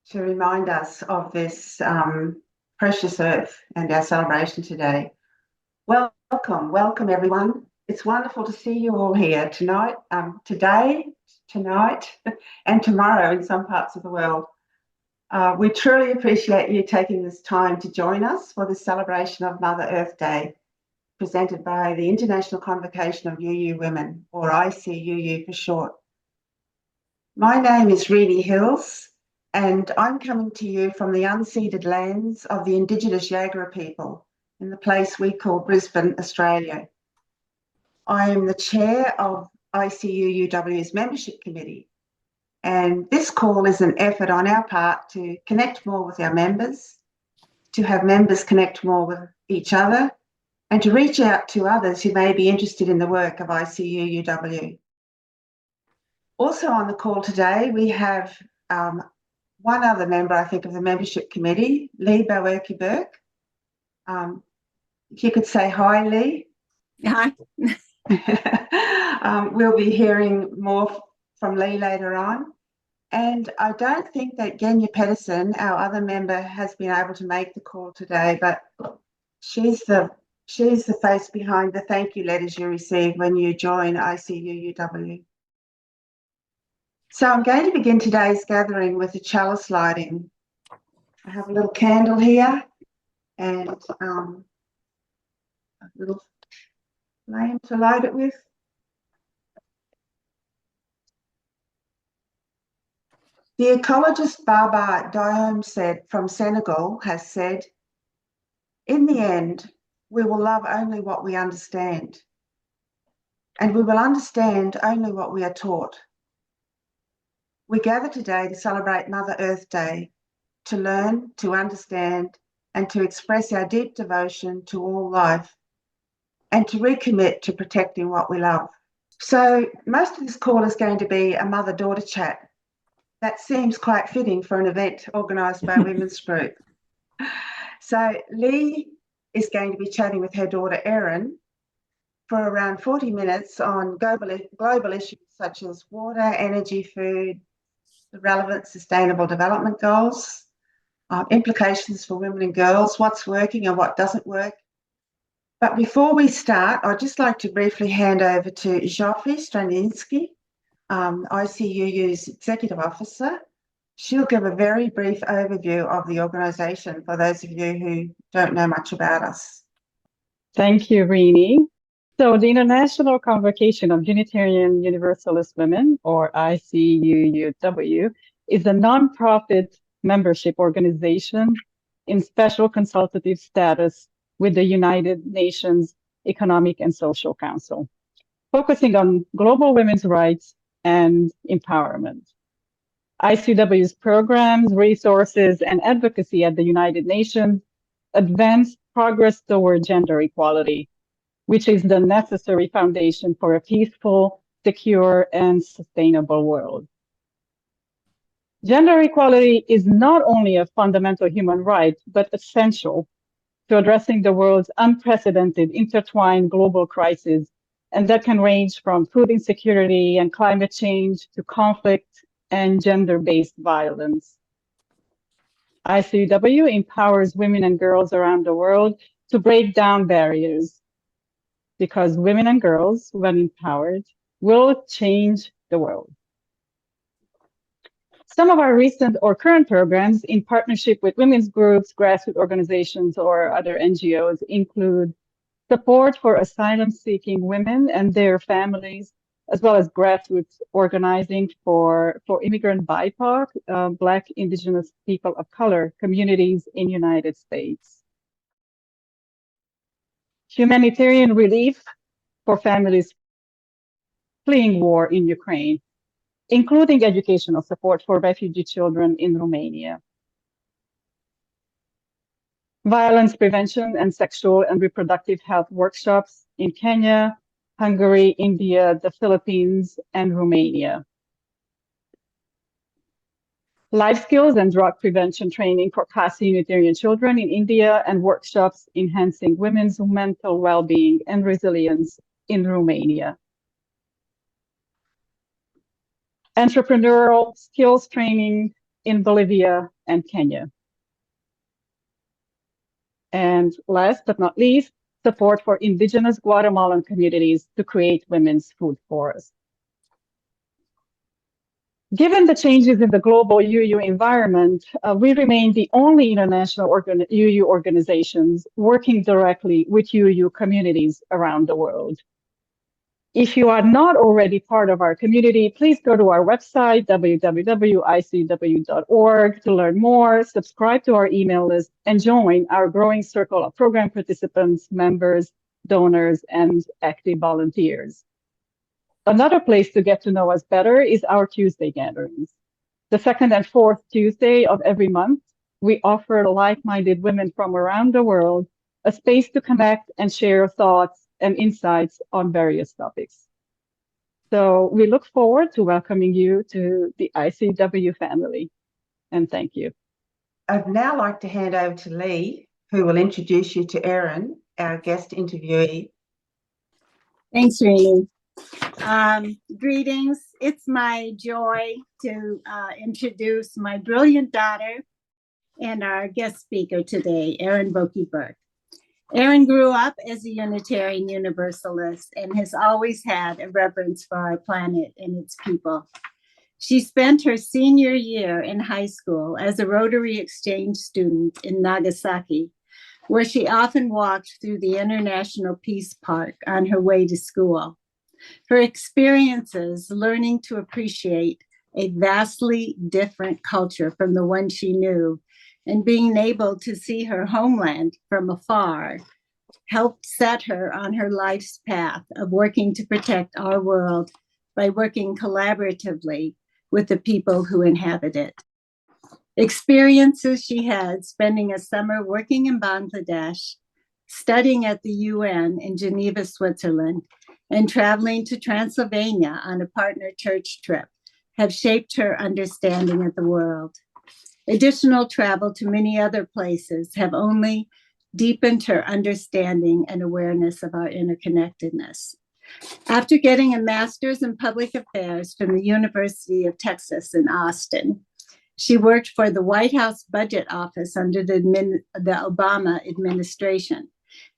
to remind us of this precious earth and our celebration today. Welcome everyone. It's wonderful to see you all here tonight, today, tonight, and tomorrow in some parts of the world. We truly appreciate you taking this time to join us for the celebration of Mother Earth Day, presented by the International Convocation of UU Women, or ICUU for short. My name is Reedy Hills, and I'm coming to you from the unceded lands of the Indigenous Jagera people in the place we call Brisbane, Australia. I am the chair of ICUUW's membership committee, and this call is an effort on our part to connect more with our members, to have members connect more with each other, and to reach out to others who may be interested in the work of ICUUW. Also on the call today, we have one other member, I think, of the membership committee, Lead Boeke Burke. If you could say hi, Lee. Hi. We'll be hearing more from Lee later on. And I don't think that Genya Pedersen, our other member, has been able to make the call today, but she's the face behind the thank you letters you receive when you join ICUUW. So I'm going to begin today's gathering with a chalice lighting. I have a little candle here and a little flame to light it with. The ecologist Baba Diome from Senegal has said, "In the end, we will love only what we understand, and we will understand only what we are taught." We gather today to celebrate Mother Earth Day, to learn, to understand, and to express our deep devotion to all life, and to recommit to protecting what we love. So most of this call is going to be a mother-daughter chat. That seems quite fitting for an event organised by a women's group. So Lee is going to be chatting with her daughter Erin for around 40 minutes on global issues such as water, energy, food, the relevant sustainable development goals, implications for women and girls, what's working and what doesn't work. But before we start, I'd just like to briefly hand over to Zsofie Straninsky, ICUU's Executive Officer. She'll give a very brief overview of the organisation for those of you who don't know much about us. Thank you, Reenie. So the International Convocation of Unitarian Universalist Women, or ICUUW, is a non-profit membership organization in special consultative status with the United Nations Economic and Social Council, focusing on global women's rights and empowerment. ICUUW's programs, resources, and advocacy at the United Nations advance progress toward gender equality, which is the necessary foundation for a peaceful, secure, and sustainable world. Gender equality is not only a fundamental human right, but essential to addressing the world's unprecedented intertwined global crises, and that can range from food insecurity and climate change to conflict and gender-based violence. ICUUW empowers women and girls around the world to break down barriers, because women and girls, when empowered, will change the world. Some of our recent or current programs in partnership with women's groups, grassroots organizations, or other NGOs include support for asylum-seeking women and their families, as well as grassroots organizing for immigrant BIPOC, Black, Indigenous people of color communities in United States. Humanitarian relief for families fleeing war in Ukraine, including educational support for refugee children in Romania. Violence prevention and sexual and reproductive health workshops in Kenya, Hungary, India, the Philippines, and Romania. Life skills and drug prevention training for Class C Unitarian children in India, and workshops enhancing women's mental well-being and resilience in Romania. Entrepreneurial skills training in Bolivia and Kenya. And last but not least, support for indigenous Guatemalan communities to create women's food forests. Given the changes in the global UU environment, we remain the only international UU organizations working directly with UU communities around the world. If you are not already part of our community, please go to our website, www.icw.org, to learn more, subscribe to our email list, and join our growing circle of program participants, members, donors, and active volunteers. Another place to get to know us better is our Tuesday gatherings. The second and fourth Tuesday of every month, we offer like-minded women from around the world a space to connect and share thoughts and insights on various topics. So we look forward to welcoming you to the ICW family, and thank you. I'd now like to hand over to Lee, who will introduce you to Erin, our guest interviewee. Thanks, Rini. Greetings. It's my joy to introduce my brilliant daughter and our guest speaker today, Erin Boeke Burke. Erin grew up as a Unitarian Universalist and has always had a reverence for our planet and its people. She spent her senior year in high school as a Rotary Exchange student in Nagasaki, where she often walked through the International Peace Park on her way to school. Her experiences learning to appreciate a vastly different culture from the one she knew and being able to see her homeland from afar helped set her on her life's path of working to protect our world by working collaboratively with the people who inhabit it. Experiences she had spending a summer working in Bangladesh, studying at the UN in Geneva, Switzerland, and traveling to Transylvania on a partner church trip have shaped her understanding of the world. Additional travel to many other places have only deepened her understanding and awareness of our interconnectedness. After getting a master's in public affairs from the University of Texas in Austin, she worked for the White House Budget Office under the Obama administration.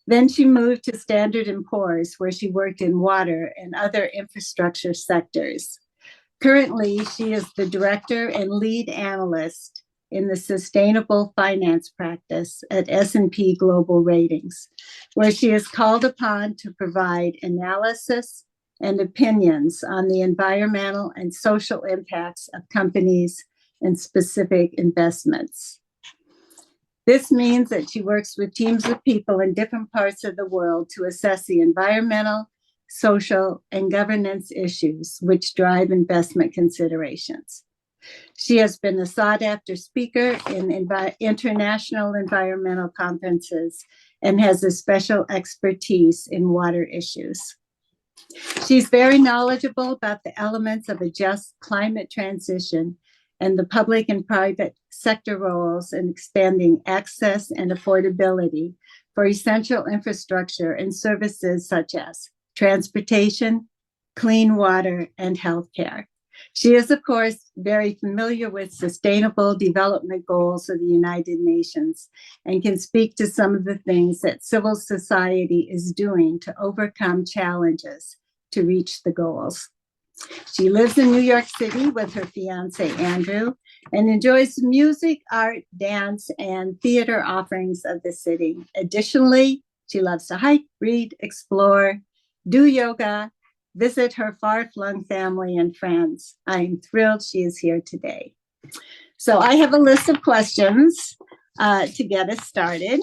Then she moved to Standard & Poor's, where she worked in water and other infrastructure sectors. Currently, she is the director and lead analyst in the sustainable finance practice at S&P Global Ratings, where she is called upon to provide analysis and opinions on the environmental and social impacts of companies and specific investments. This means that she works with teams of people in different parts of the world to assess the environmental, social, and governance issues which drive investment considerations. She has been a sought-after speaker in international environmental conferences and has a special expertise in water issues. She's very knowledgeable about the elements of a just climate transition and the public and private sector roles in expanding access and affordability for essential infrastructure and services such as transportation, clean water, and healthcare. She is, of course, very familiar with Sustainable Development Goals of the United Nations and can speak to some of the things that civil society is doing to overcome challenges to reach the goals. She lives in New York City with her fiance, Andrew, and enjoys music, art, dance, and theater offerings of the city. Additionally, she loves to hike, read, explore, do yoga, visit her far-flung family and friends. I'm thrilled she is here today. So I have a list of questions to get us started.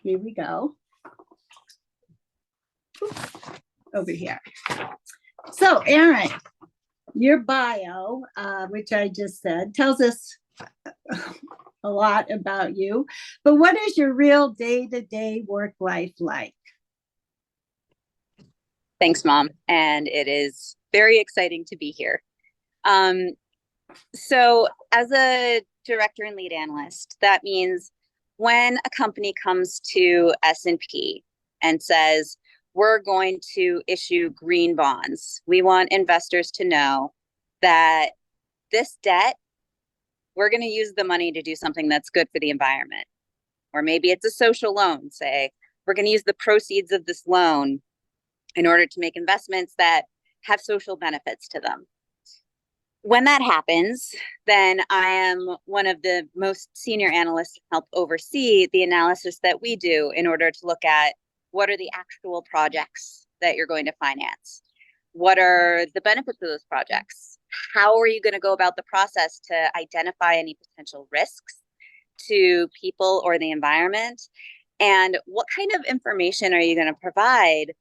Here we go. Over here. So Erin, your bio, which I just said, tells us a lot about you, but what is your real day-to-day work life like? Thanks, Mom. And it is very exciting to be here. So as a director and lead analyst, that means when a company comes to S&P and says, we're going to issue green bonds, we want investors to know that this debt we're going to use the money to do something that's good for the environment. Or maybe it's a social loan, say, we're going to use the proceeds of this loan in order to make investments that have social benefits to them. When that happens, then I am one of the most senior analysts to help oversee the analysis that we do in order to look at what are the actual projects that you're going to finance? What are the benefits of those projects? How are you going to go about the process to identify any potential risks to people or the environment? And what kind of information are you going to provide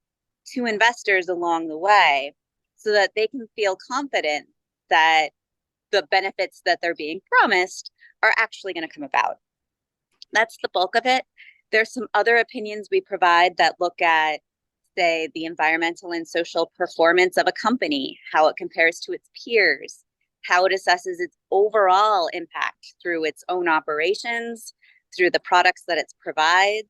to investors along the way so that they can feel confident that the benefits that they're being promised are actually going to come about? That's the bulk of it. There's some other opinions we provide that look at, say, the environmental and social performance of a company, how it compares to its peers, how it assesses its overall impact through its own operations, through the products that it provides,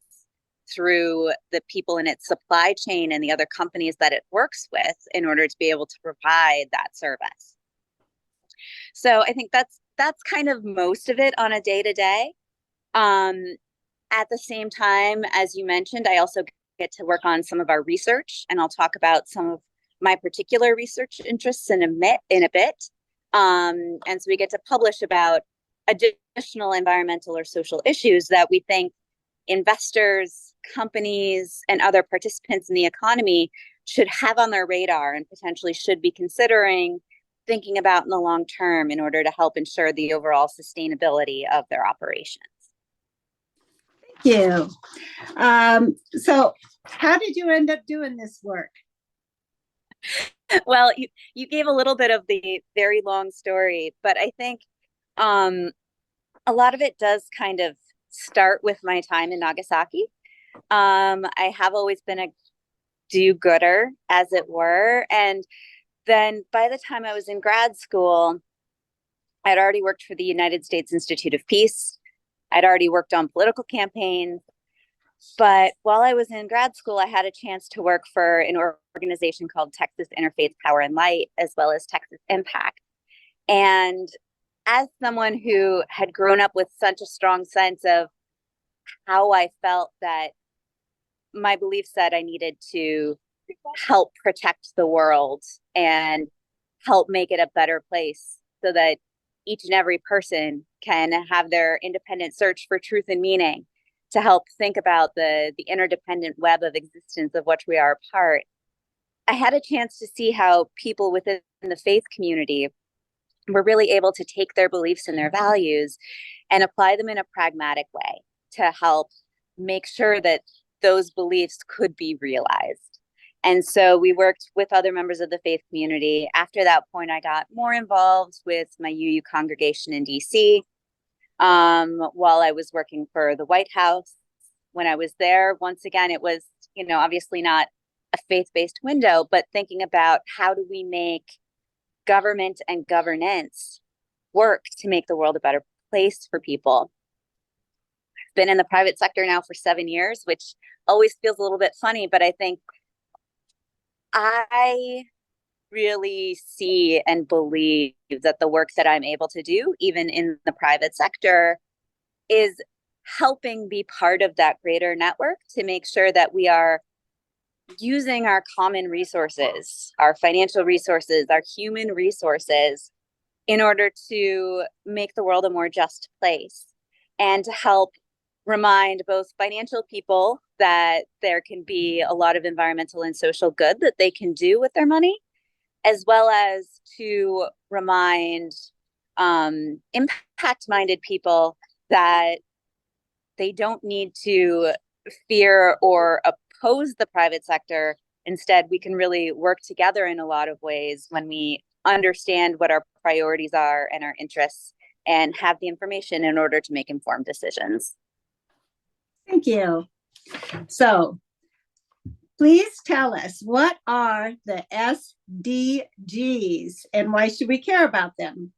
through the people in its supply chain and the other companies that it works with in order to be able to provide that service. So I think that's kind of most of it on a day-to-day. At the same time, as you mentioned, I also get to work on some of our research, and I'll talk about some of my particular research interests in a bit. And so we get to publish about additional environmental or social issues that we think investors, companies, and other participants in the economy should have on their radar and potentially should be considering thinking about in the long term in order to help ensure the overall sustainability of their operations. Thank you. So how did you end up doing this work? Well, you gave a little bit of the very long story, but I think a lot of it does kind of start with my time in Nagasaki. I have always been a do-gooder, as it were. And then by the time I was in grad school, I'd already worked for the United States Institute of Peace. I'd already worked on political campaigns. But while I was in grad school, I had a chance to work for an organization called Texas Interfaith Power and Light, as well as Texas Impact. And as someone who had grown up with such a strong sense of how I felt that my belief said I needed to help protect the world and help make it a better place so that each and every person can have their independent search for truth and meaning, to help think about the interdependent web of existence of which we are a part. I had a chance to see how people within the faith community were really able to take their beliefs and their values and apply them in a pragmatic way to help make sure that those beliefs could be realized. And so we worked with other members of the faith community. After that point, I got more involved with my UU congregation in DC. While I was working for the White House, when I was there, once again, it was, obviously not a faith-based window, but thinking about how do we make government and governance work to make the world a better place for people. I've been in the private sector now for 7 years, which always feels a little bit funny, but I think I really see and believe that the work that I'm able to do, even in the private sector, is helping be part of that greater network to make sure that we are using our common resources, our financial resources, our human resources, in order to make the world a more just place and to help remind both financial people that there can be a lot of environmental and social good that they can do with their money, as well as to remind impact-minded people that they don't need to fear or oppose the private sector. Instead, we can really work together in a lot of ways when we understand what our priorities are and our interests and have the information in order to make informed decisions. Thank you. So please tell us, what are the SDGs and why should we care about them?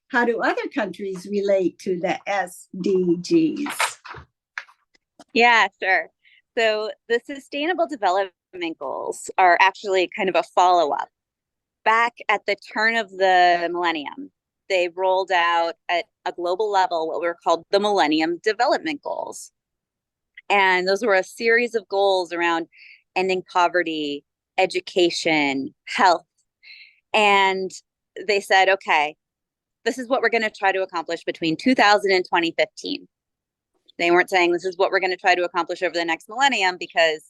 How do other countries relate to the SDGs? Yeah, sure. So the Sustainable Development Goals are actually kind of a follow-up. Back at the turn of the millennium, they rolled out at a global level what were called the Millennium Development Goals. And those were a series of goals around ending poverty, education, health. And they said, okay, this is what we're going to try to accomplish between 2000 and 2015. They weren't saying this is what we're going to try to accomplish over the next millennium, because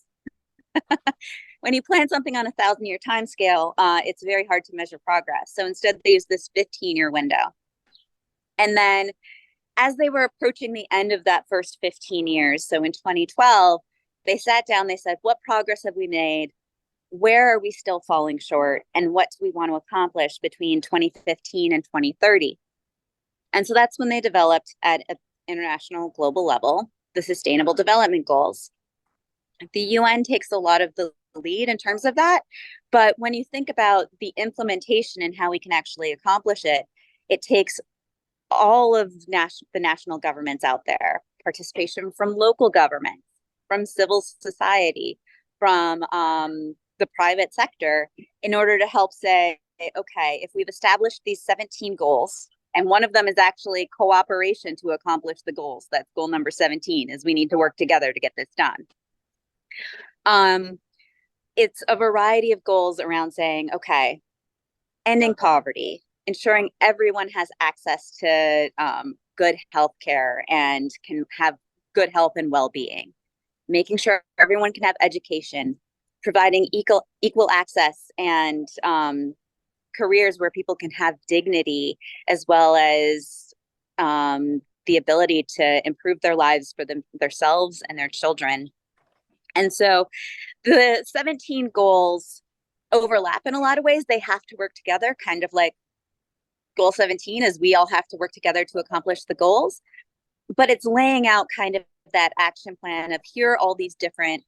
when you plan something on a 1,000-year time scale, it's very hard to measure progress. So instead, they used this 15-year window. And then as they were approaching the end of that first 15 years, so in 2012, they sat down, they said, what progress have we made? Where are we still falling short? And what do we want to accomplish between 2015 and 2030? And so that's when they developed at an international global level the Sustainable Development Goals. The UN takes a lot of the lead in terms of that. But when you think about the implementation and how we can actually accomplish it, it takes all of the national governments out there, participation from local governments, from civil society, from the private sector, in order to help say, okay, if we've established these 17 goals, and one of them is actually cooperation to accomplish the goals. That's goal number 17, is we need to work together to get this done. It's a variety of goals around saying, okay, ending poverty, ensuring everyone has access to good health care and can have good health and well-being, making sure everyone can have education, providing equal access and careers where people can have dignity, as well as the ability to improve their lives for themselves and their children. And so the 17 goals overlap in a lot of ways. They have to work together, kind of like goal 17 is we all have to work together to accomplish the goals. But it's laying out kind of that action plan of here are all these different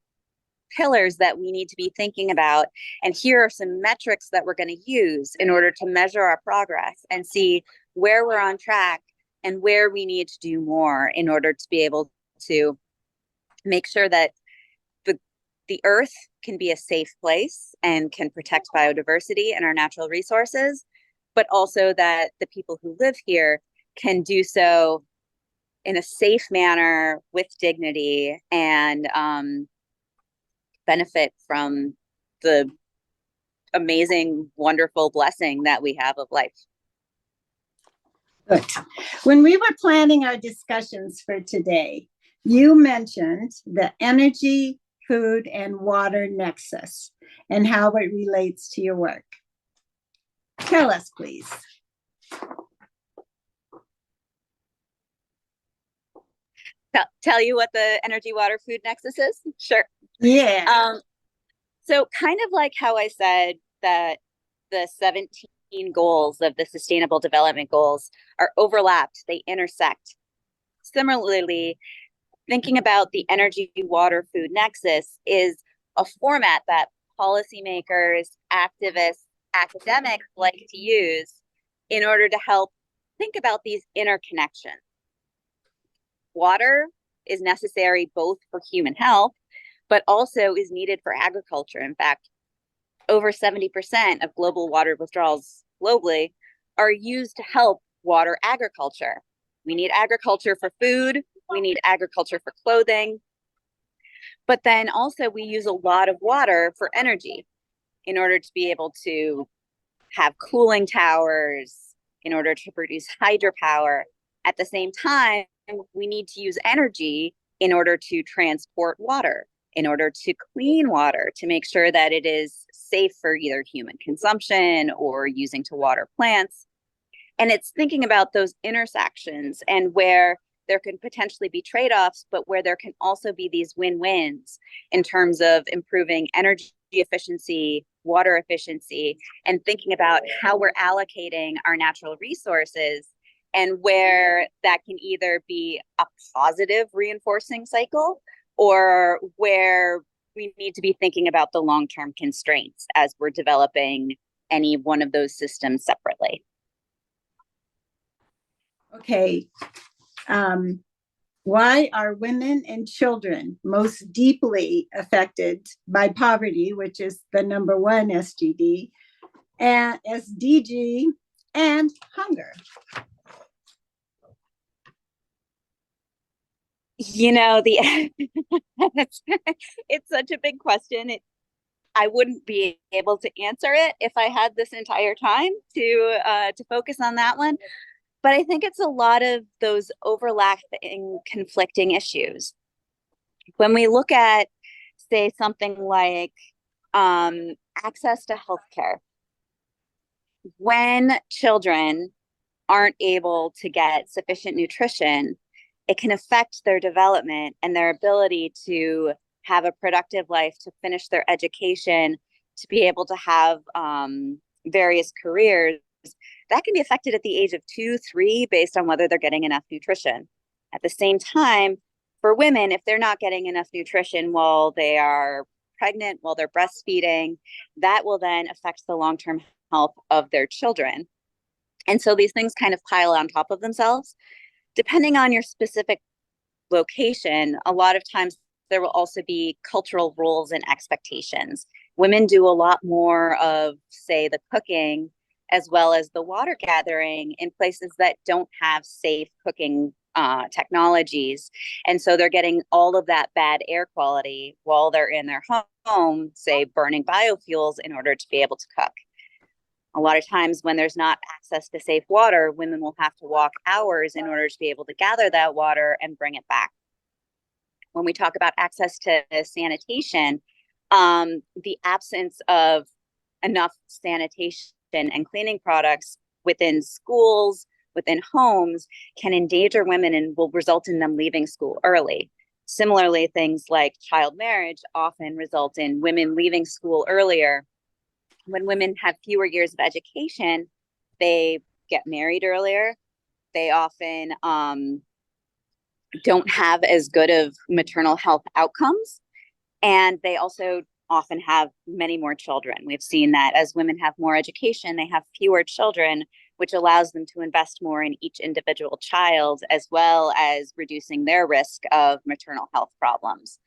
pillars that we need to be thinking about. And here are some metrics that we're going to use in order to measure our progress and see where we're on track and where we need to do more in order to be able to make sure that the earth can be a safe place and can protect biodiversity and our natural resources, but also that the people who live here can do so in a safe manner with dignity and benefit from the amazing, wonderful blessing that we have of life. Good. When we were planning our discussions for today, you mentioned the energy, food, and water nexus and how it relates to your work. Tell us, please. Tell you what the energy, water, food nexus is? Sure. Yeah. So kind of like how I said that the 17 goals of the Sustainable Development Goals are overlapped, they intersect. Similarly, thinking about the energy, water, food nexus is a format that policymakers, activists, academics like to use in order to help think about these interconnections. Water is necessary both for human health, but also is needed for agriculture. In fact, over 70% of global water withdrawals globally are used to help water agriculture. We need agriculture for food, we need agriculture for clothing, but then also we use a lot of water for energy in order to be able to have cooling towers, in order to produce hydropower. At the same time, we need to use energy in order to transport water, in order to clean water, to make sure that it is safe for either human consumption or using to water plants. And it's thinking about those intersections and where there can potentially be trade-offs, but where there can also be these win-wins in terms of improving energy efficiency, water efficiency, and thinking about how we're allocating our natural resources, and where that can either be a positive reinforcing cycle or where we need to be thinking about the long-term constraints as we're developing any one of those systems separately. Okay. Why are women and children most deeply affected by poverty, which is the #1 SDG, and SDG, and hunger? You know, the it's such a big question. I wouldn't be able to answer it if I had this entire time to focus on that one. But I think it's a lot of those overlapping, conflicting issues. When we look at, say, something like access to healthcare, when children aren't able to get sufficient nutrition, it can affect their development and their ability to have a productive life, to finish their education, to be able to have various careers. That can be affected at the age of 2, 3, based on whether they're getting enough nutrition. At the same time, for women, if they're not getting enough nutrition while they are pregnant, while they're breastfeeding, that will then affect the long-term health of their children. And so these things kind of pile on top of themselves. Depending on your specific location, a lot of times there will also be cultural rules and expectations. Women do a lot more of, say, the cooking as well as the water gathering in places that don't have safe cooking technologies. And so they're getting all of that bad air quality while they're in their home, say, burning biofuels in order to be able to cook. A lot of times when there's not access to safe water, women will have to walk hours in order to be able to gather that water and bring it back. When we talk about access to sanitation, the absence of enough sanitation and cleaning products within schools, within homes, can endanger women and will result in them leaving school early. Similarly, things like child marriage often result in women leaving school earlier. When women have fewer years of education, they get married earlier. They often don't have as good of maternal health outcomes. And they also often have many more children. We've seen that as women have more education, they have fewer children, which allows them to invest more in each individual child, as well as reducing their risk of maternal health problems.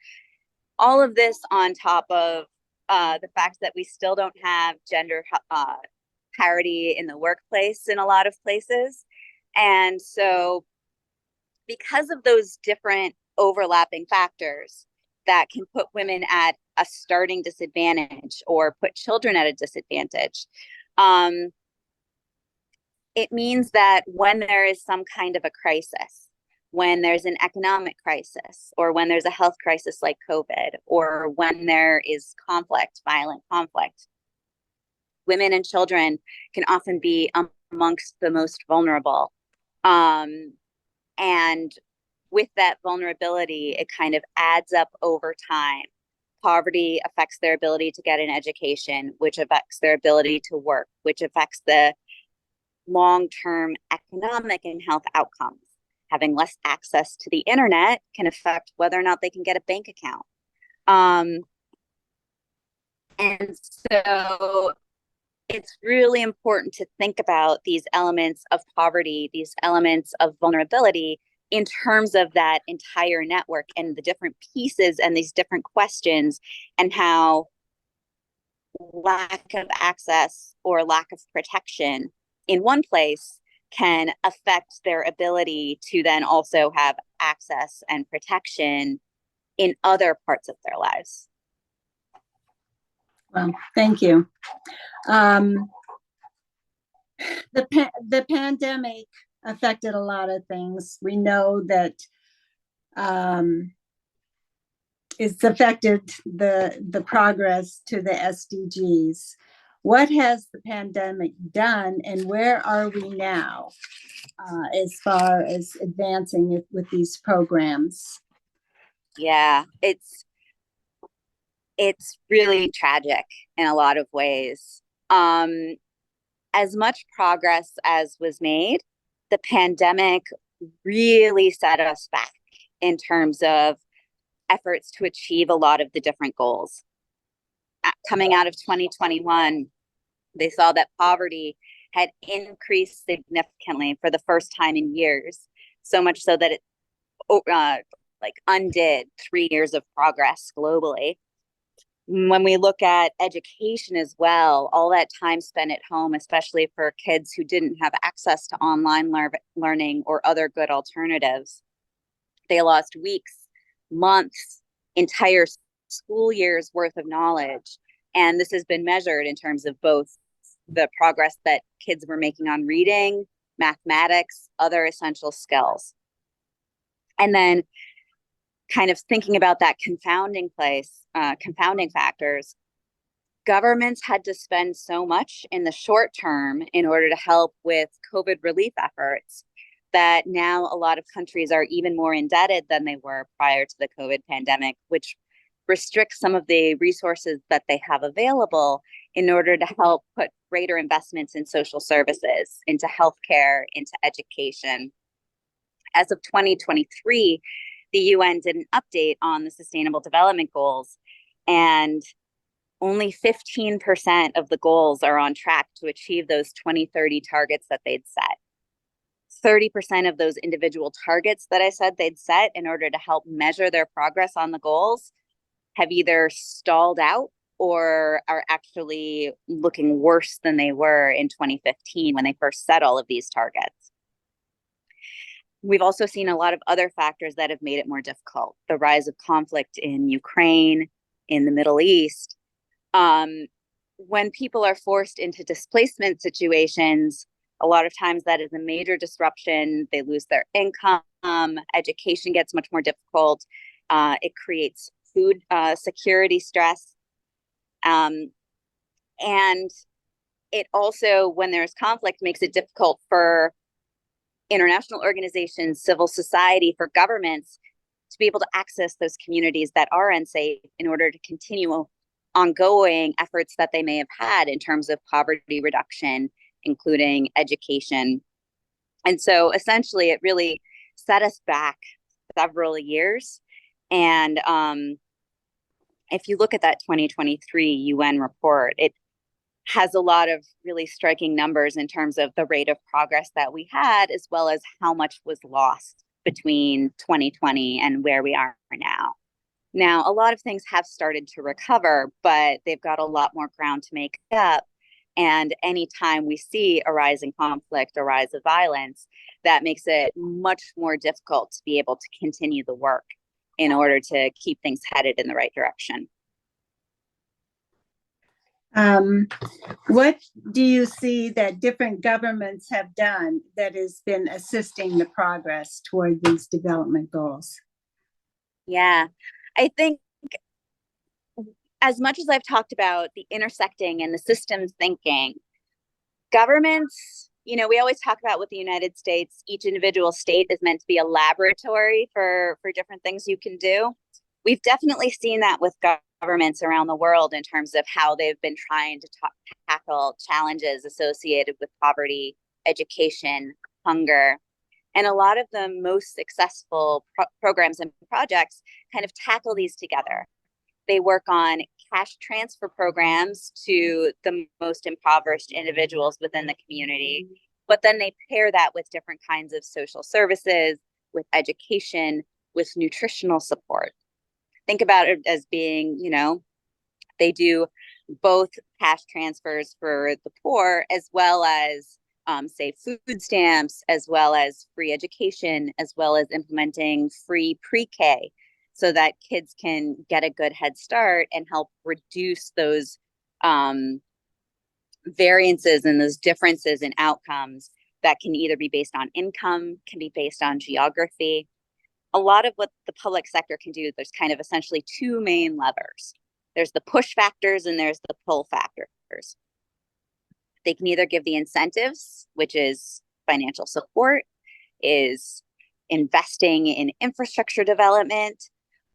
All of this on top of the fact that we still don't have gender parity in the workplace in a lot of places. And so because of those different overlapping factors that can put women at a starting disadvantage or put children at a disadvantage, it means that when there is some kind of a crisis, when there's an economic crisis, or when there's a health crisis like COVID, or when there is conflict, violent conflict, women and children can often be amongst the most vulnerable. And with that vulnerability, it kind of adds up over time. Poverty affects their ability to get an education, which affects their ability to work, which affects the long-term economic and health outcomes. Having less access to the internet can affect whether or not they can get a bank account. And so it's really important to think about these elements of poverty, these elements of vulnerability in terms of that entire network and the different pieces and these different questions, and how lack of access or lack of protection in one place can affect their ability to then also have access and protection in other parts of their lives. Well, thank you. The pandemic affected a lot of things. We know that it's affected the progress to the SDGs. What has the pandemic done, and where are we now as far as advancing it with these programs? Yeah, it's really tragic in a lot of ways. As much progress as was made, the pandemic really set us back in terms of efforts to achieve a lot of the different goals. Coming out of 2021, they saw that poverty had increased significantly for the first time in years, so much so that it undid 3 years of progress globally. When we look at education as well, all that time spent at home, especially for kids who didn't have access to online learning or other good alternatives, they lost weeks, months, entire school years worth of knowledge. And this has been measured in terms of both the progress that kids were making on reading, mathematics, other essential skills. And then kind of thinking about that confounding factors, governments had to spend so much in the short term in order to help with COVID relief efforts that now a lot of countries are even more indebted than they were prior to the COVID pandemic, which restricts some of the resources that they have available in order to help put greater investments in social services, into healthcare, into education. As of 2023, the UN did an update on the Sustainable Development Goals, and only 15% of the goals are on track to achieve those 2030 targets that they'd set. 30% of those individual targets that I said they'd set in order to help measure their progress on the goals have either stalled out or are actually looking worse than they were in 2015 when they first set all of these targets. We've also seen a lot of other factors that have made it more difficult. The rise of conflict in Ukraine, in the Middle East. When people are forced into displacement situations, a lot of times that is a major disruption. They lose their income. Education gets much more difficult. It creates food security stress. And it also, when there's conflict, makes it difficult for international organizations, civil society, for governments to be able to access those communities that are unsafe in order to continue ongoing efforts that they may have had in terms of poverty reduction, including education. And so essentially it really set us back several years. And if you look at that 2023 UN report, it has a lot of really striking numbers in terms of the rate of progress that we had, as well as how much was lost between 2020 and where we are now. Now, a lot of things have started to recover, but they've got a lot more ground to make up. And anytime we see a rise in conflict, a rise of violence, that makes it much more difficult to be able to continue the work in order to keep things headed in the right direction. What do you see that different governments have done that has been assisting the progress toward these development goals? Yeah, I think as much as I've talked about the intersecting and the systems thinking, governments, we always talk about with the United States, each individual state is meant to be a laboratory for different things you can do. We've definitely seen that with governments around the world in terms of how they've been trying to tackle challenges associated with poverty, education, hunger. And a lot of the most successful programs and projects kind of tackle these together. They work on cash transfer programs to the most impoverished individuals within the community, but then they pair that with different kinds of social services, with education, with nutritional support. Think about it as being, they do both cash transfers for the poor, as well as say food stamps, as well as free education, as well as implementing free pre-K so that kids can get a good head start and help reduce those variances and those differences in outcomes that can either be based on income, can be based on geography. A lot of what the public sector can do, there's kind of essentially two main levers. There's the push factors and there's the pull factors. They can either give the incentives, which is financial support, is investing in infrastructure development,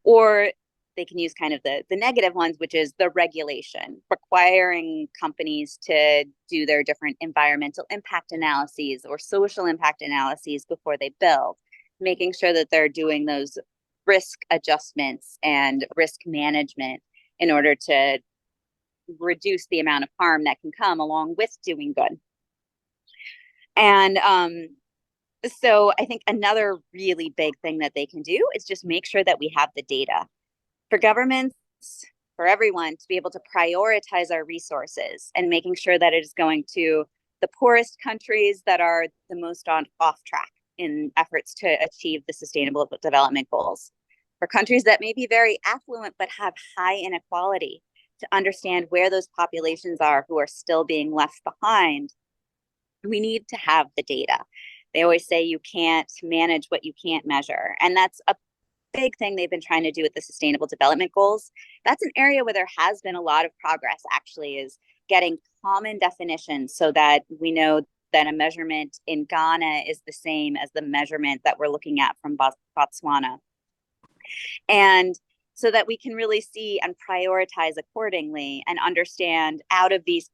or they can use kind of the negative ones, which is the regulation, requiring companies to do their different environmental impact analyses or social impact analyses before they build, making sure that they're doing those risk adjustments and risk management in order to reduce the amount of harm that can come along with doing good. And so I think another really big thing that they can do is just make sure that we have the data. For governments, for everyone to be able to prioritize our resources and making sure that it is going to the poorest countries that are the most off track in efforts to achieve the sustainable development goals. For countries that may be very affluent but have high inequality, to understand where those populations are who are still being left behind, we need to have the data. They always say you can't manage what you can't measure. And that's a big thing they've been trying to do with the Sustainable Development Goals. That's an area where there has been a lot of progress, actually, is getting common definitions so that we know that a measurement in Ghana is the same as the measurement that we're looking at from Botswana. And so that we can really see and prioritize accordingly and understand out of these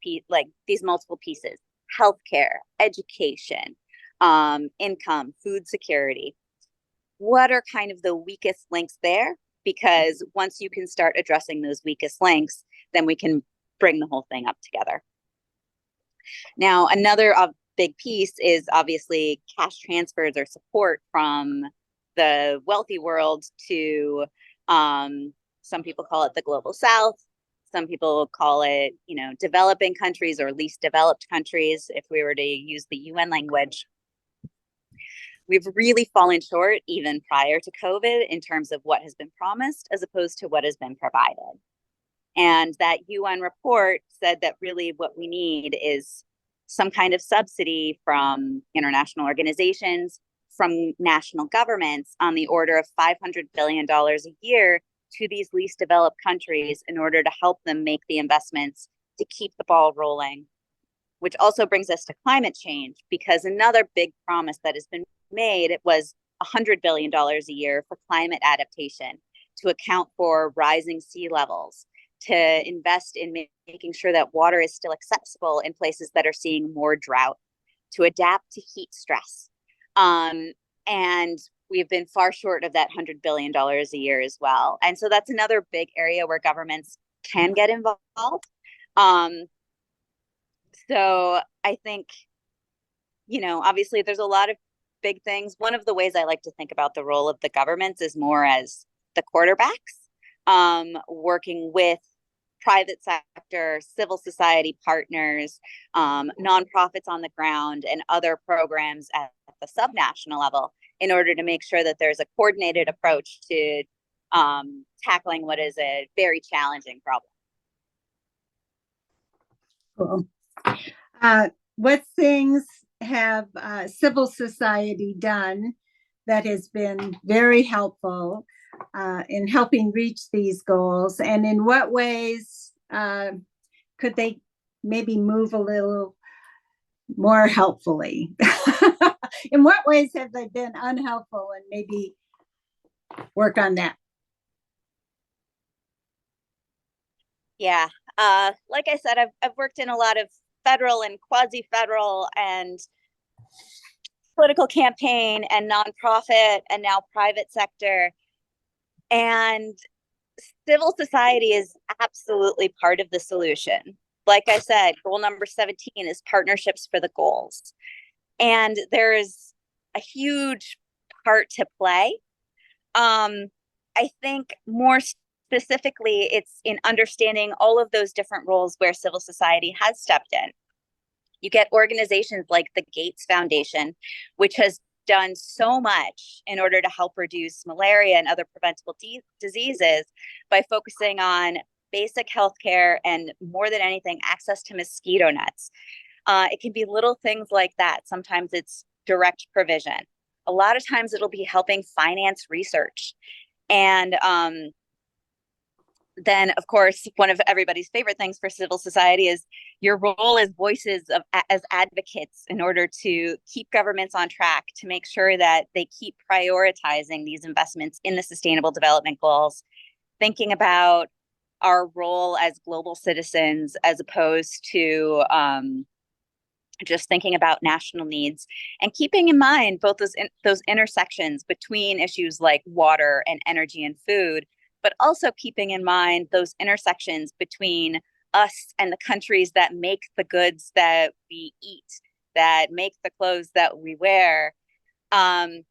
these multiple pieces: healthcare, education, income, food security. What are kind of the weakest links there? Because once you can start addressing those weakest links, then we can bring the whole thing up together. Now, another big piece is obviously cash transfers or support from the wealthy world to some people call it the global south. Some people call it, developing countries or least developed countries, if we were to use the UN language. We've really fallen short even prior to COVID in terms of what has been promised as opposed to what has been provided. And that UN report said that really what we need is some kind of subsidy from international organizations, from national governments on the order of $500 billion a year to these least developed countries in order to help them make the investments to keep the ball rolling. Which also brings us to climate change, because another big promise that has been made, it was $100 billion a year for climate adaptation to account for rising sea levels, to invest in making sure that water is still accessible in places that are seeing more drought, to adapt to heat stress. And we've been far short of that $100 billion a year as well. And so that's another big area where governments can get involved. So I think, obviously there's a lot of big things. One of the ways I like to think about the role of the governments is more as the quarterbacks, working with private sector, civil society partners, nonprofits on the ground, and other programs at the subnational level in order to make sure that there's a coordinated approach to tackling what is a very challenging problem. Cool. What things have civil society done that has been very helpful in helping reach these goals? And in what ways could they maybe move a little more helpfully? In what ways have they been unhelpful, and maybe work on that? Yeah, like I said, I've worked in a lot of federal and quasi-federal and political campaign and nonprofit and now private sector. And civil society is absolutely part of the solution. Like I said, goal number 17 is partnerships for the goals. And there's a huge part to play. I think more specifically, it's in understanding all of those different roles where civil society has stepped in. You get organizations like the Gates Foundation, which has done so much in order to help reduce malaria and other preventable diseases by focusing on basic healthcare and, more than anything, access to mosquito nets. It can be little things like that. Sometimes it's direct provision. A lot of times it'll be helping finance research. And then, of course, one of everybody's favorite things for civil society is your role as voices as advocates in order to keep governments on track, to make sure that they keep prioritizing these investments in the Sustainable Development Goals, thinking about our role as global citizens as opposed to just thinking about national needs, and keeping in mind both those intersections between issues like water and energy and food, but also keeping in mind those intersections between us and the countries that make the goods that we eat, that make the clothes that we wear. And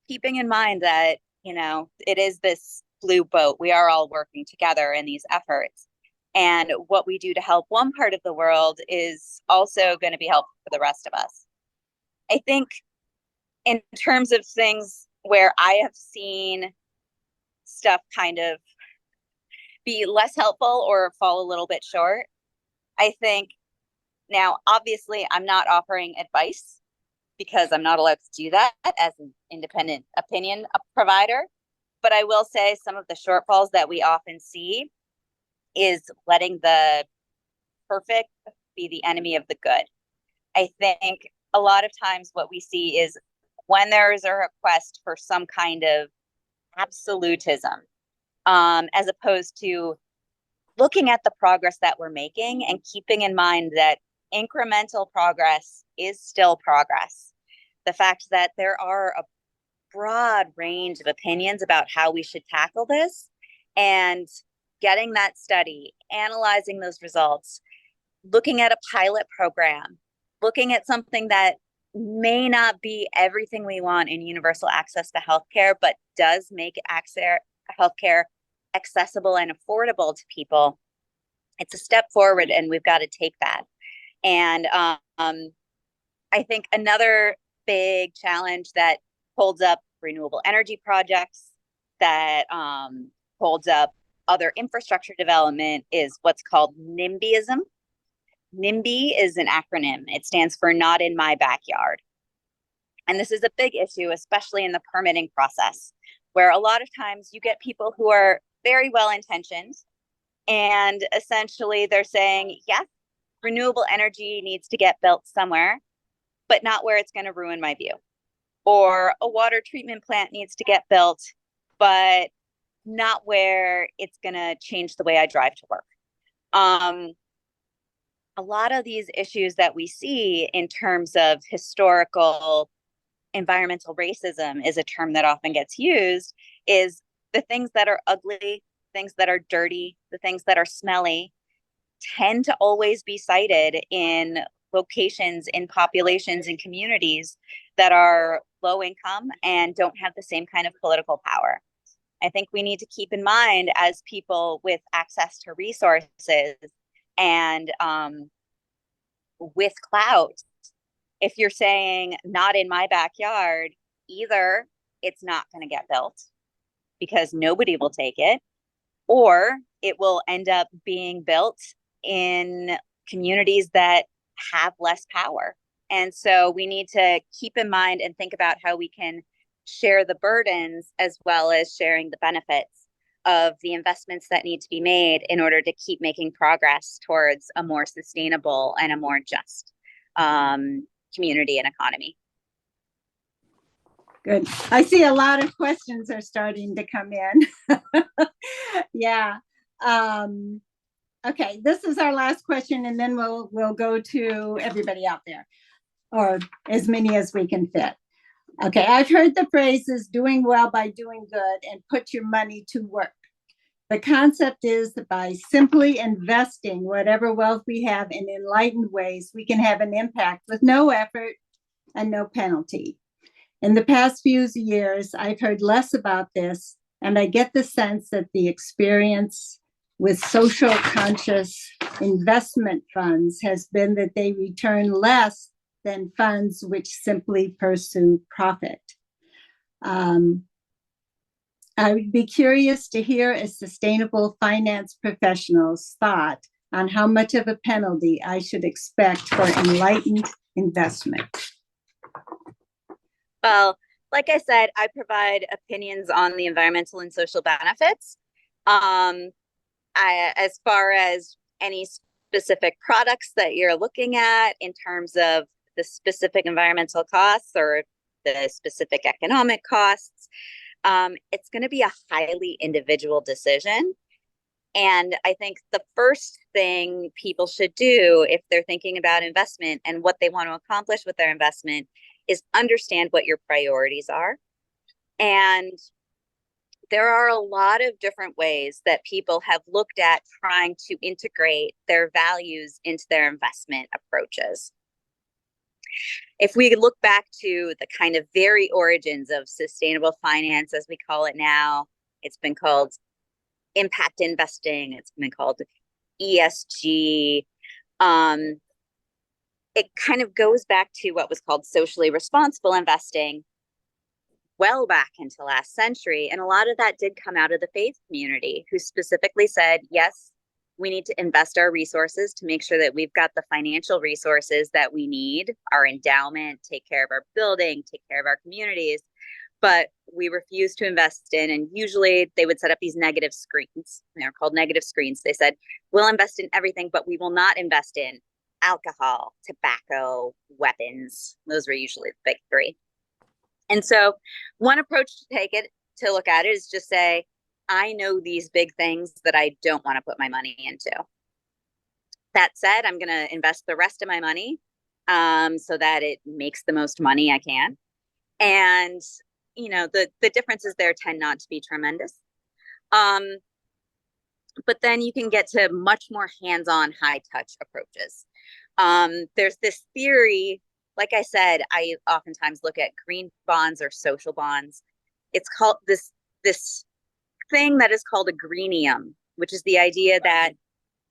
keeping in mind that, it is this blue boat. We are all working together in these efforts. And what we do to help one part of the world is also going to be helpful for the rest of us. I think in terms of things where I have seen stuff kind of be less helpful or fall a little bit short, I think now, obviously, I'm not offering advice because I'm not allowed to do that as an independent opinion provider. But I will say some of the shortfalls that we often see is letting the perfect be the enemy of the good. I think a lot of times what we see is when there is a request for some kind of absolutism, as opposed to looking at the progress that we're making and keeping in mind that incremental progress is still progress. The fact that there are a broad range of opinions about how we should tackle this, and getting that study, analyzing those results, looking at a pilot program, looking at something that may not be everything we want in universal access to healthcare, but does make healthcare accessible and affordable to people. It's a step forward, and we've got to take that. And I think another big challenge that holds up renewable energy projects, that holds up other infrastructure development, is what's called NIMBYism. NIMBY is an acronym. It stands for Not in My Backyard. And this is a big issue, especially in the permitting process, where a lot of times you get people who are very well intentioned, and essentially they're saying, yes, renewable energy needs to get built somewhere, but not where it's going to ruin my view. Or a water treatment plant needs to get built, but not where it's going to change the way I drive to work. A lot of these issues that we see in terms of historical environmental racism is a term that often gets used, is the things that are ugly, things that are dirty, the things that are smelly tend to always be cited in locations, in populations, in communities that are low income and don't have the same kind of political power. I think we need to keep in mind, as people with access to resources and with clout, if you're saying not in my backyard, either it's not going to get built because nobody will take it, or it will end up being built in communities that have less power. And so we need to keep in mind and think about how we can share the burdens as well as sharing the benefits of the investments that need to be made in order to keep making progress towards a more sustainable and a more just community and economy. Good. I see a lot of questions are starting to come in. Yeah. Okay, this is our last question, and then we'll go to everybody out there, or as many as we can fit. Okay, I've heard the phrases doing well by doing good and put your money to work. The concept is that by simply investing whatever wealth we have in enlightened ways, we can have an impact with no effort and no penalty. In the past few years, I've heard less about this, and I get the sense that the experience with social conscious investment funds has been that they return less than funds which simply pursue profit. I would be curious to hear a sustainable finance professional's thought on how much of a penalty I should expect for enlightened investment. Well, like I said, I provide opinions on the environmental and social benefits. As far as any specific products that you're looking at in terms of the specific environmental costs or the specific economic costs, it's going to be a highly individual decision. And I think the first thing people should do if they're thinking about investment and what they want to accomplish with their investment is understand what your priorities are. And there are a lot of different ways that people have looked at trying to integrate their values into their investment approaches. If we look back to the kind of very origins of sustainable finance, as we call it now, It's been called impact investing. It's been called ESG. It kind of goes back to what was called socially responsible investing well back into last century. And a lot of that did come out of the faith community, who specifically said, yes, we need to invest our resources to make sure that we've got the financial resources that we need, our endowment, take care of our building, take care of our communities. But we refuse to invest in, and usually they would set up these negative screens. They're called negative screens. They said, we'll invest in everything, but we will not invest in alcohol, tobacco, weapons. Those were usually the big three. And so one approach to look at it is just say, I know these big things that I don't want to put my money into. That said, I'm going to invest the rest of my money so that it makes the most money I can. And, you know, the differences there tend not to be tremendous. But then you can get to much more hands-on, high-touch approaches. There's this theory, like I said, I oftentimes look at green bonds or social bonds. It's called this thing that is called a greenium, which is the idea that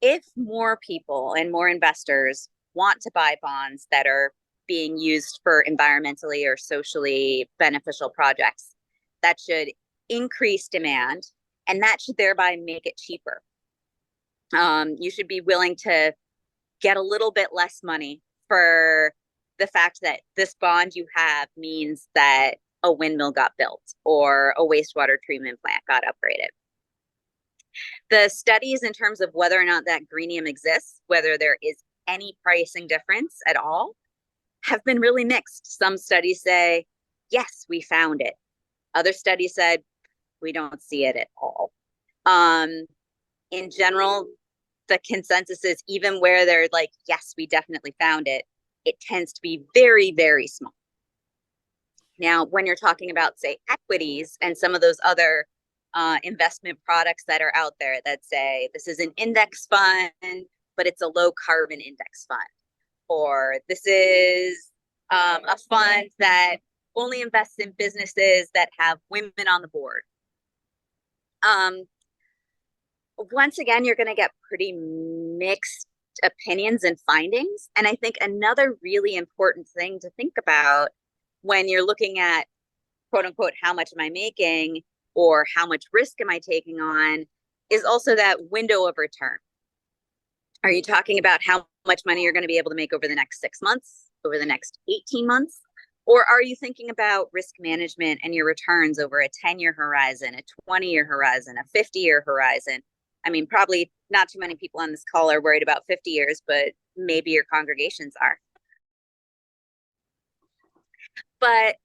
if more people and more investors want to buy bonds that are being used for environmentally or socially beneficial projects, that should increase demand, and that should thereby make it cheaper. You should be willing to get a little bit less money for the fact that this bond you have means that a windmill got built or a wastewater treatment plant got upgraded. The studies in terms of whether or not that greenium exists, whether there is any pricing difference at all, have been really mixed. Some studies say, yes, we found it. Other studies said, we don't see it at all. In general, the consensus is even where they're like, yes, we definitely found it, it tends to be very, very small. Now, when you're talking about, say, equities and some of those other investment products that are out there that say this is an index fund, but it's a low carbon index fund, or this is a fund that only invests in businesses that have women on the board. Once again, you're going to get pretty mixed opinions and findings. And I think another really important thing to think about when you're looking at, quote unquote, how much am I making or how much risk am I taking on, is also that window of return. Are you talking about how much money you're going to be able to make over the next 6 months, over the next 18 months? Or are you thinking about risk management and your returns over a 10-year horizon, a 20-year horizon, a 50-year horizon? I mean, probably not too many people on this call are worried about 50 years, but maybe your congregations are. But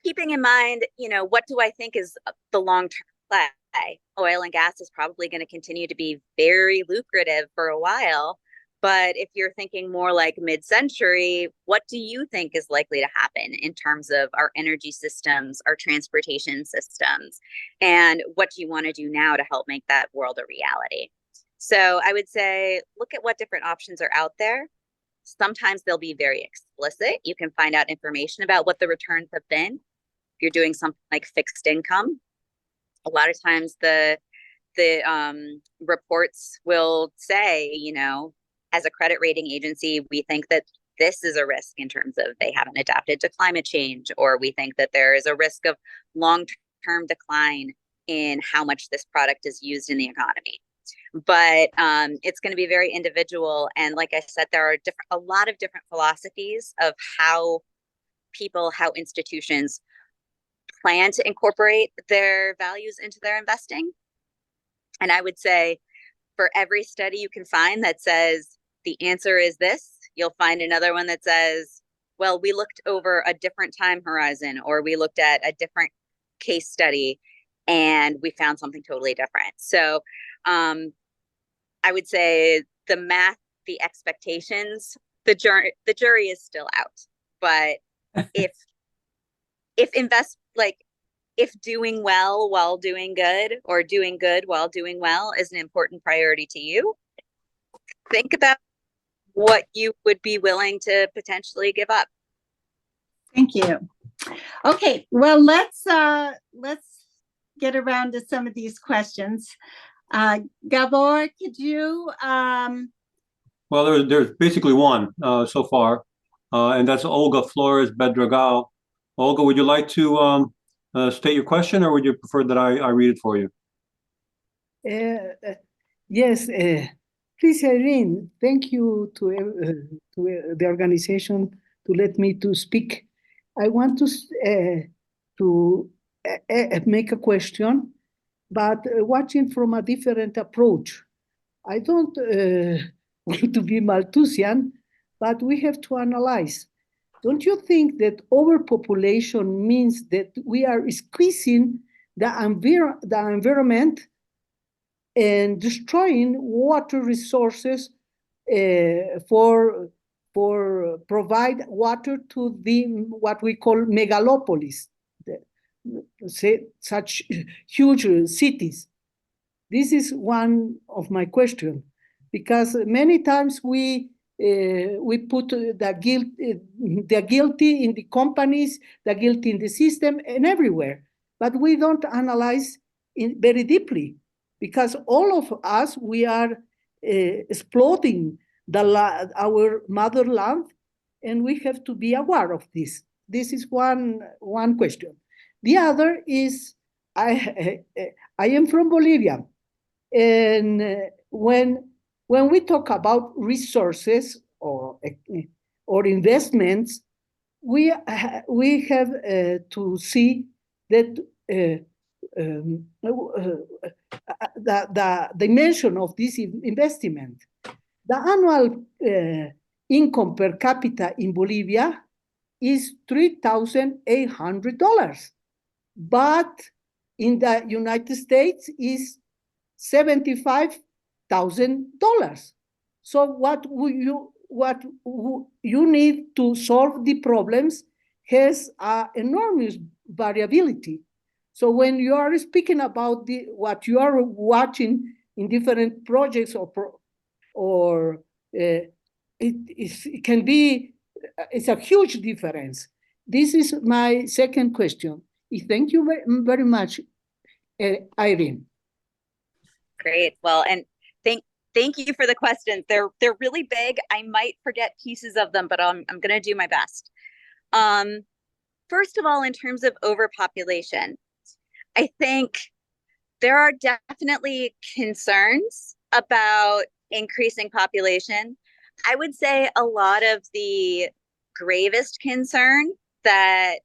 keeping in mind, you know, what do I think is the long-term play? Oil and gas is probably going to continue to be very lucrative for a while. But if you're thinking more like mid-century, what do you think is likely to happen in terms of our energy systems, our transportation systems, and what do you want to do now to help make that world a reality? So I would say, look at what different options are out there. Sometimes they'll be very explicit. You can find out information about what the returns have been. If you're doing something like fixed income, a lot of times the reports will say, you know, as a credit rating agency, we think that this is a risk in terms of they haven't adapted to climate change, or we think that there is a risk of long-term decline in how much this product is used in the economy. But it's going to be very individual. And like I said, there are a lot of different philosophies of how institutions plan to incorporate their values into their investing. And I would say for every study you can find that says the answer is this, you'll find another one that says, well, we looked over a different time horizon, or we looked at a different case study and we found something totally different. So I would say the math, the expectations, the jury is still out. But if doing well while doing good, or doing good while doing well is an important priority to you, think about what you would be willing to potentially give up. Thank you. Okay, well, let's get around to some of these questions. Gabor, could you? Well, there's basically one so far, and that's Olga Flores Bedragal. Olga, would you like to state your question, or would you prefer that I read it for you? Yes, please, Irene, thank you to the organization to let me to speak. I want to make a question, but watching from a different approach. I don't want to be Malthusian, but we have to analyze. Don't you think that overpopulation means that we are squeezing the environment and destroying water resources for provide water to the what we call megalopolis, say such huge cities? This is one of my questions, because many times we put the guilty in the companies, the guilty in the system, and everywhere, but we don't analyze very deeply, because all of us, we are exploiting our motherland, and we have to be aware of this. This is one question. The other is, I am from Bolivia, and when we talk about resources or investments, we have to see that the dimension of this investment. The annual income per capita in Bolivia is $3,800, but in the United States is $75,000. So what you need to solve the problems has enormous variability. So when you are speaking about what you are watching in different projects it can be, it's a huge difference. This is my second question. Thank you very much, Irene. Great. Well, and thank you for the questions. They're really big. I might forget pieces of them, but I'm going to do my best. First of all, in terms of overpopulation, I think there are definitely concerns about increasing population. I would say a lot of the gravest concern that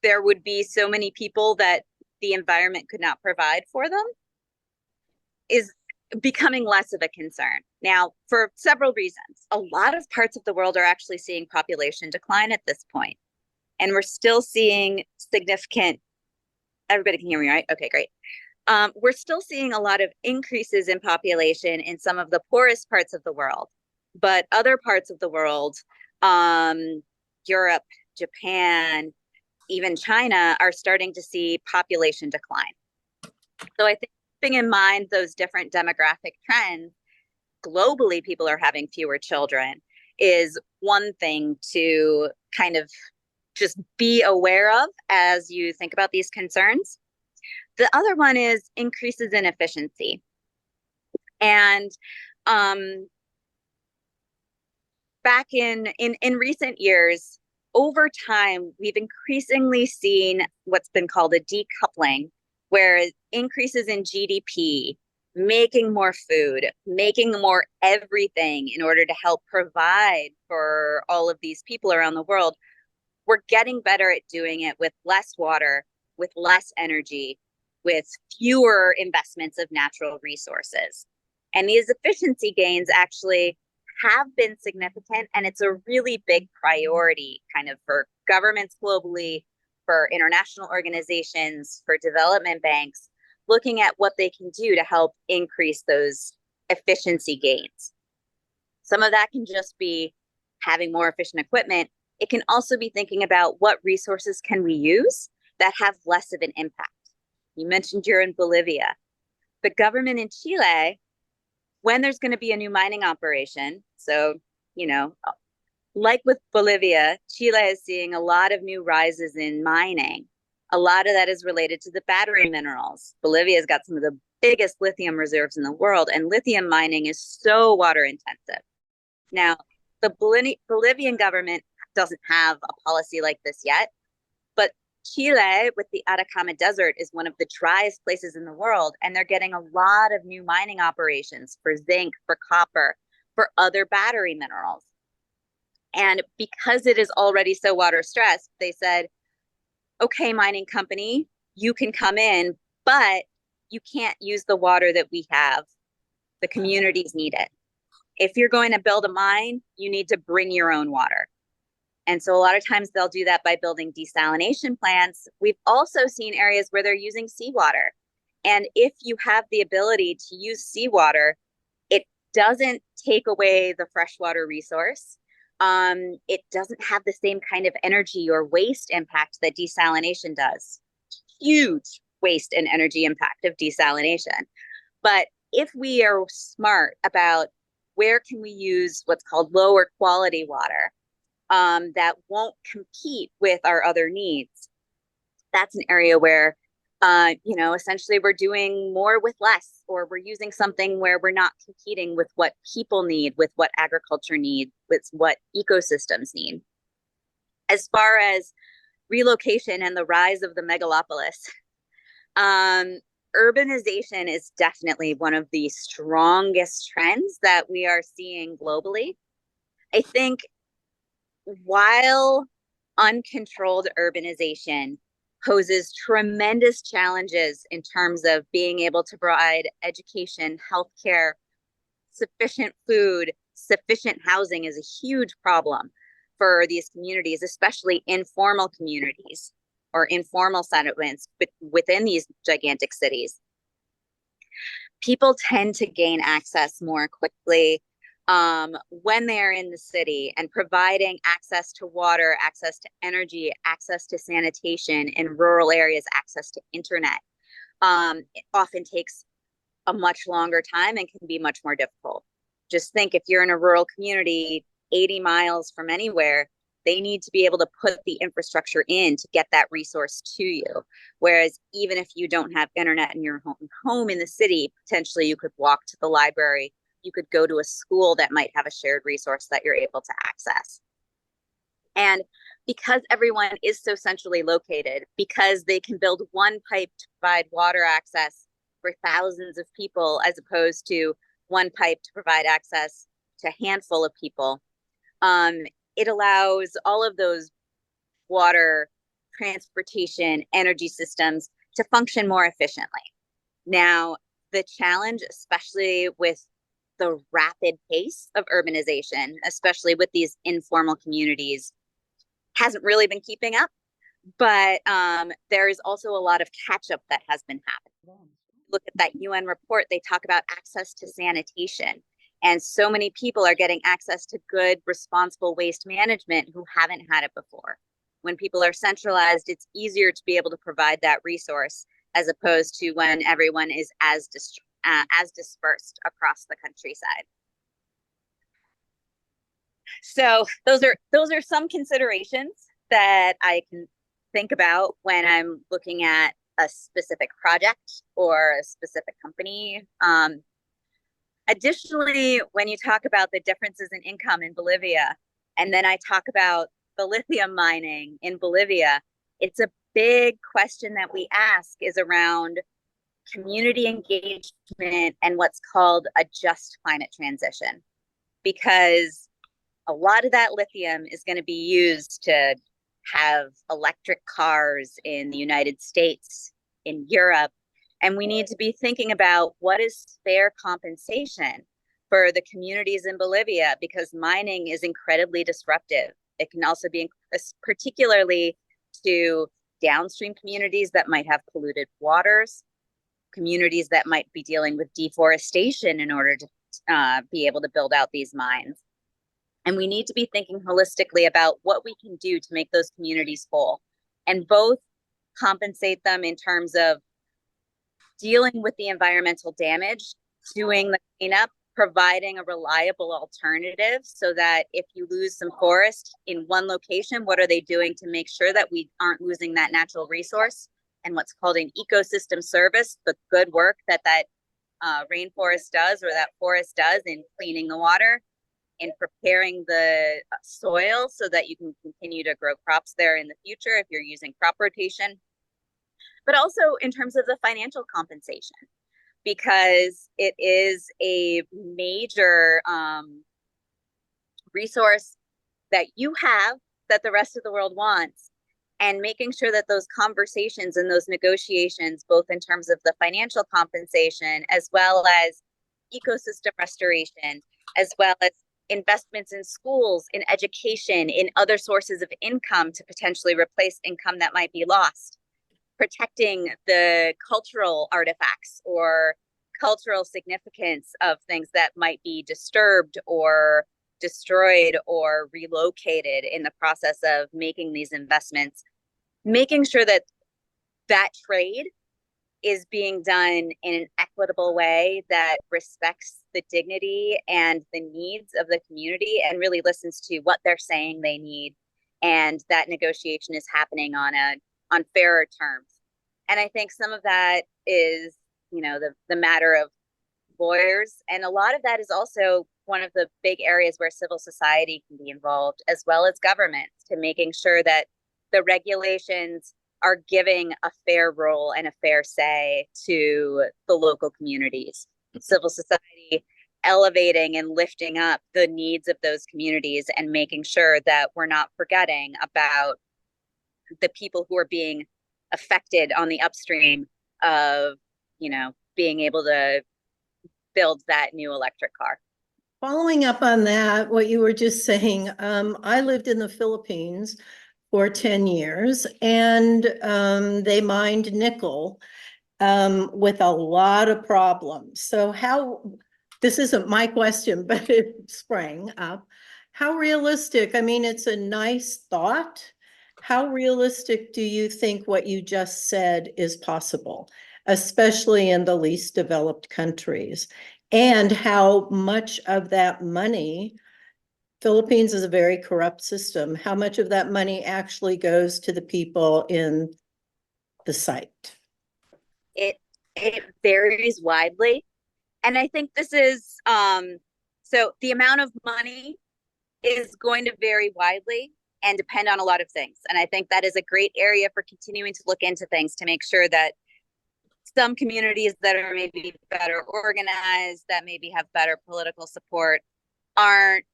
there would be so many people that the environment could not provide for them is becoming less of a concern. Now, for several reasons, a lot of parts of the world are actually seeing population decline at this point. And we're still seeing significant, everybody can hear me, right? Okay, great. We're still seeing a lot of increases in population in some of the poorest parts of the world, but other parts of the world, Europe, Japan, even China, are starting to see population decline. So I think keeping in mind those different demographic trends, globally people are having fewer children, is one thing to kind of just be aware of as you think about these concerns. The other one is increases in efficiency. And back in recent years, over time, we've increasingly seen what's been called a decoupling, where increases in GDP, making more food, making more everything in order to help provide for all of these people around the world, we're getting better at doing it with less water, with less energy, with fewer investments of natural resources. And these efficiency gains actually have been significant, and it's a really big priority kind of for governments globally, for international organizations, for development banks, looking at what they can do to help increase those efficiency gains. Some of that can just be having more efficient equipment. It can also be thinking about what resources can we use that have less of an impact. You mentioned you're in Bolivia. The government in Chile, when there's going to be a new mining operation, so, you know, like with Bolivia, Chile is seeing a lot of new rises in mining. A lot of that is related to the battery minerals. Bolivia's got some of the biggest lithium reserves in the world, and lithium mining is so water intensive. Now, the Bolivian government doesn't have a policy like this yet, but Chile, with the Atacama Desert, is one of the driest places in the world, and they're getting a lot of new mining operations for zinc, for copper, for other battery minerals. And because it is already so water stressed, they said, okay, mining company, you can come in, but you can't use the water that we have. The communities need it. If you're going to build a mine, you need to bring your own water. And so a lot of times they'll do that by building desalination plants. We've also seen areas where they're using seawater. And if you have the ability to use seawater, it doesn't take away the freshwater resource. It doesn't have the same kind of energy or waste impact that desalination does. Huge waste and energy impact of desalination. But if we are smart about where can we use what's called lower quality water that won't compete with our other needs, that's an area where essentially we're doing more with less, or we're using something where we're not competing with what people need, with what agriculture needs, with what ecosystems need. As far as relocation and the rise of the megalopolis, urbanization is definitely one of the strongest trends that we are seeing globally. I think while uncontrolled urbanization poses tremendous challenges in terms of being able to provide education, healthcare, sufficient food, sufficient housing is a huge problem for these communities, especially informal communities or informal settlements within these gigantic cities. People tend to gain access more quickly when they're in the city, and providing access to water, access to energy, access to sanitation in rural areas, access to internet, it often takes a much longer time and can be much more difficult. Just think, if you're in a rural community 80 miles from anywhere, they need to be able to put the infrastructure in to get that resource to you. Whereas even if you don't have internet in your home in the city, potentially you could walk to the library, you could go to a school that might have a shared resource that you're able to access. And because everyone is so centrally located, because they can build one pipe to provide water access for thousands of people, as opposed to one pipe to provide access to a handful of people, it allows all of those water, transportation, energy systems to function more efficiently. Now, the challenge, especially with the rapid pace of urbanization, especially with these informal communities, hasn't really been keeping up. But there is also a lot of catch up that has been happening. Look at that UN report, they talk about access to sanitation. And so many people are getting access to good, responsible waste management who haven't had it before. When people are centralized, it's easier to be able to provide that resource, as opposed to when everyone is as dispersed across the countryside. So those are some considerations that I can think about when I'm looking at a specific project or a specific company. Additionally, when you talk about the differences in income in Bolivia, and then I talk about the lithium mining in Bolivia, it's a big question that we ask is around community engagement and what's called a just climate transition. Because a lot of that lithium is going to be used to have electric cars in the United States, in Europe, and we need to be thinking about what is fair compensation for the communities in Bolivia, because mining is incredibly disruptive. It can also be particularly to downstream communities that might have polluted waters, communities that might be dealing with deforestation in order to be able to build out these mines. And we need to be thinking holistically about what we can do to make those communities whole, and both compensate them in terms of dealing with the environmental damage, doing the cleanup, providing a reliable alternative so that if you lose some forest in one location, what are they doing to make sure that we aren't losing that natural resource and what's called an ecosystem service, the good work that rainforest does or that forest does in cleaning the water, in preparing the soil so that you can continue to grow crops there in the future if you're using crop rotation, but also in terms of the financial compensation, because it is a major resource that you have that the rest of the world wants, and making sure that those conversations and those negotiations, both in terms of the financial compensation as well as ecosystem restoration, as well as investments in schools, in education, in other sources of income to potentially replace income that might be lost, protecting the cultural artifacts or cultural significance of things that might be disturbed or destroyed or relocated in the process of making these investments, making sure that that trade is being done in an equitable way that respects the dignity and the needs of the community and really listens to what they're saying they need, and that negotiation is happening on fairer terms. And I think some of that is, you know, the matter of lawyers, and a lot of that is also one of the big areas where civil society can be involved, as well as government, to making sure that the regulations are giving a fair role and a fair say to the local communities. Civil society elevating and lifting up the needs of those communities and making sure that we're not forgetting about the people who are being affected on the upstream of, you know, being able to build that new electric car. Following up on that, what you were just saying, I lived in the Philippines for 10 years, and they mined nickel with a lot of problems. So this isn't my question, but it sprang up. How realistic, I mean, it's a nice thought. How realistic do you think what you just said is possible, especially in the least developed countries? And how much of that money, Philippines is a very corrupt system, how much of that money actually goes to the people in the site? It varies widely. And I think this is, so the amount of money is going to vary widely and depend on a lot of things. And I think that is a great area for continuing to look into things to make sure that some communities that are maybe better organized, that maybe have better political support, aren't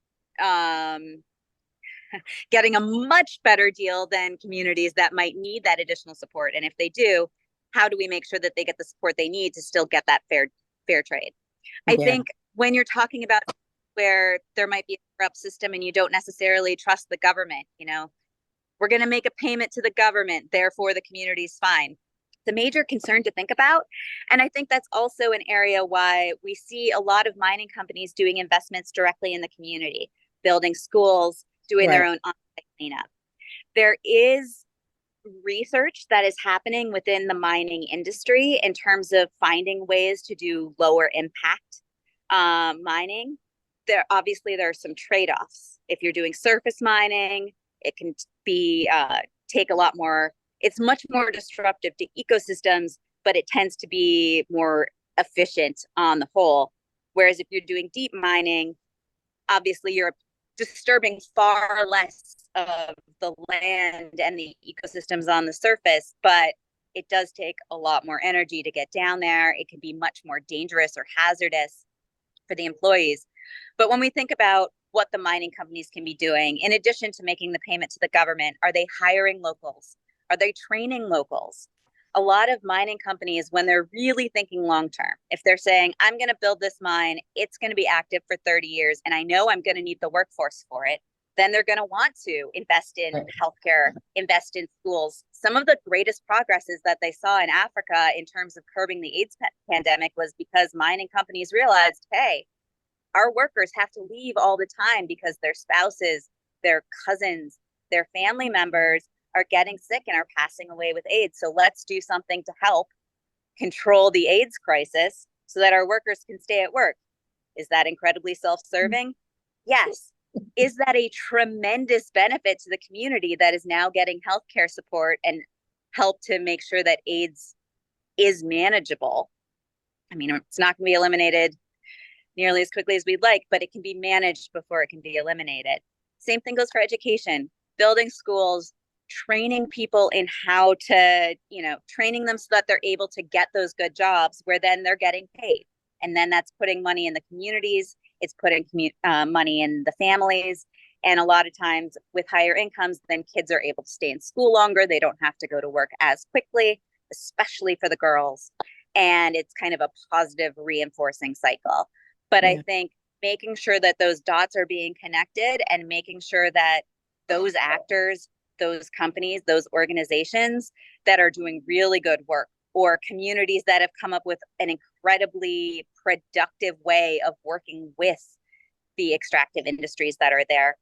getting a much better deal than communities that might need that additional support. And if they do, how do we make sure that they get the support they need to still get that fair trade? I think when you're talking about where there might be a corrupt system and you don't necessarily trust the government, you know, we're going to make a payment to the government, therefore the community's fine. The major concern to think about. And I think that's also an area why we see a lot of mining companies doing investments directly in the community, building schools, doing their own on-site cleanup. There is research that is happening within the mining industry in terms of finding ways to do lower impact mining. There are some trade-offs. If you're doing surface mining, it can be take a lot more. It's much more disruptive to ecosystems, but it tends to be more efficient on the whole. Whereas if you're doing deep mining, obviously you're disturbing far less of the land and the ecosystems on the surface, but it does take a lot more energy to get down there. It can be much more dangerous or hazardous for the employees. But when we think about what the mining companies can be doing, in addition to making the payment to the government, are they hiring locals? Are they training locals? A lot of mining companies, when they're really thinking long term, if they're saying, I'm going to build this mine, it's going to be active for 30 years, and I know I'm going to need the workforce for it, then they're going to want to invest in healthcare, invest in schools. Some of the greatest progresses that they saw in Africa in terms of curbing the AIDS pandemic was because mining companies realized, hey, our workers have to leave all the time because their spouses, their cousins, their family members are getting sick and are passing away with AIDS. So let's do something to help control the AIDS crisis so that our workers can stay at work. Is that incredibly self-serving? Yes. Is that a tremendous benefit to the community that is now getting healthcare support and help to make sure that AIDS is manageable? I mean, it's not going to be eliminated nearly as quickly as we'd like, but it can be managed before it can be eliminated. Same thing goes for education, building schools, training people in how to, training them so that they're able to get those good jobs where then they're getting paid. And then that's putting money in the communities. It's putting money in the families. And a lot of times with higher incomes, then kids are able to stay in school longer. They don't have to go to work as quickly, especially for the girls. And it's kind of a positive reinforcing cycle. But I think making sure that those dots are being connected and making sure that those actors, those companies, those organizations that are doing really good work, or communities that have come up with an incredibly productive way of working with the extractive industries that are there,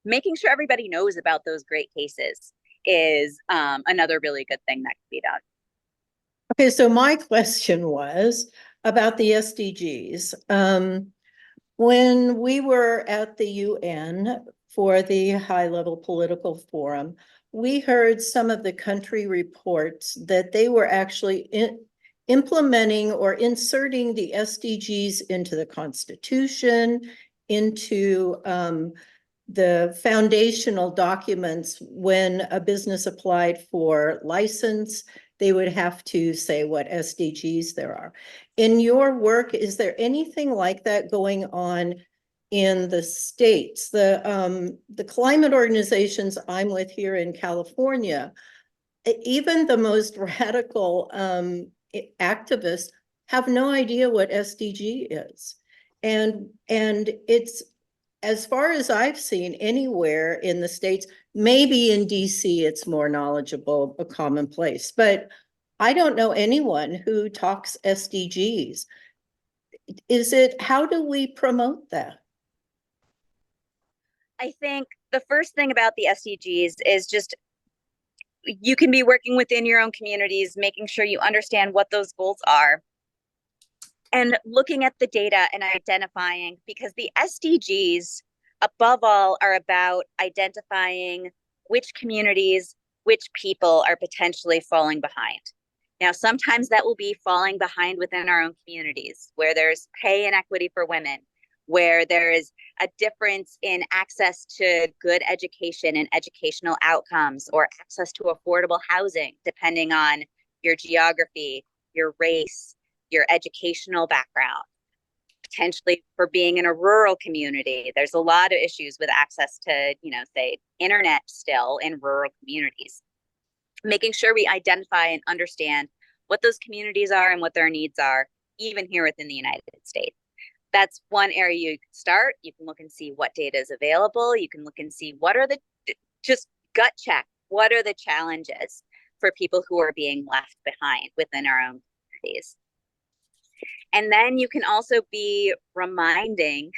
making sure everybody knows about those great cases is another really good thing that can be done. Okay, so my question was about the SDGs. When we were at the UN for the high-level political forum, we heard some of the country reports that they were actually implementing or inserting the SDGs into the Constitution, into the foundational documents. When a business applied for license, they would have to say what SDGs there are. In your work, is there anything like that going on in the States? The climate organizations I'm with here in California, even the most radical activists have no idea what SDG is. And it's, as far as I've seen anywhere in the States, maybe in DC, it's more knowledgeable, a commonplace, but I don't know anyone who talks SDGs. How do we promote that? I think the first thing about the SDGs is just, you can be working within your own communities, making sure you understand what those goals are, and looking at the data and identifying, because the SDGs above all are about identifying which communities, which people are potentially falling behind. Now, sometimes that will be falling behind within our own communities, where there's pay inequity for women, where there is a difference in access to good education and educational outcomes, or access to affordable housing, depending on your geography, your race, your educational background. Potentially for being in a rural community, there's a lot of issues with access to, say, internet still in rural communities. Making sure we identify and understand what those communities are and what their needs are, even here within the United States. That's one area you can start. You can look and see what data is available. You can look and see what are just gut check, what are the challenges for people who are being left behind within our own communities. And then you can also be reminding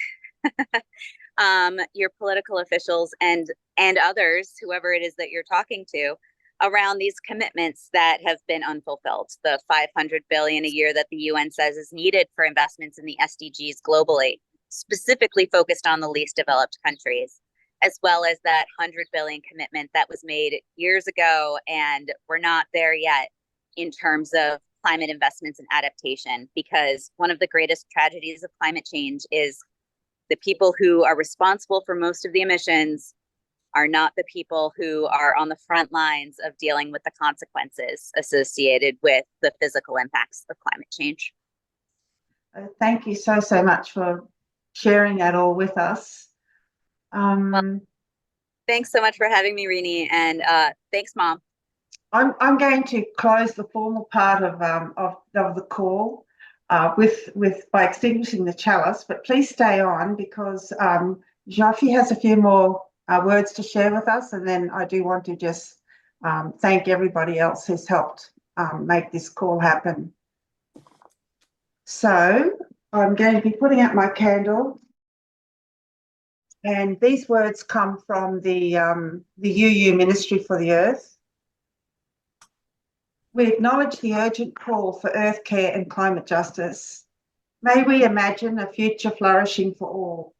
your political officials and others, whoever it is that you're talking to, around these commitments that have been unfulfilled. The $500 billion a year that the UN says is needed for investments in the SDGs globally, specifically focused on the least developed countries, as well as that $100 billion commitment that was made years ago, and we're not there yet in terms of climate investments and adaptation, because one of the greatest tragedies of climate change is the people who are responsible for most of the emissions are not the people who are on the front lines of dealing with the consequences associated with the physical impacts of climate change. Thank you so much for sharing that all with us. Well, thanks so much for having me, Rini, and thanks, Mom. I'm going to close the formal part of the call by extinguishing the chalice, but please stay on, because Jafi has a few more words to share with us, and then I do want to just thank everybody else who's helped make this call happen. So I'm going to be putting out my candle, and these words come from the UU Ministry for the Earth. We acknowledge the urgent call for earth care and climate justice. May we imagine a future flourishing for all.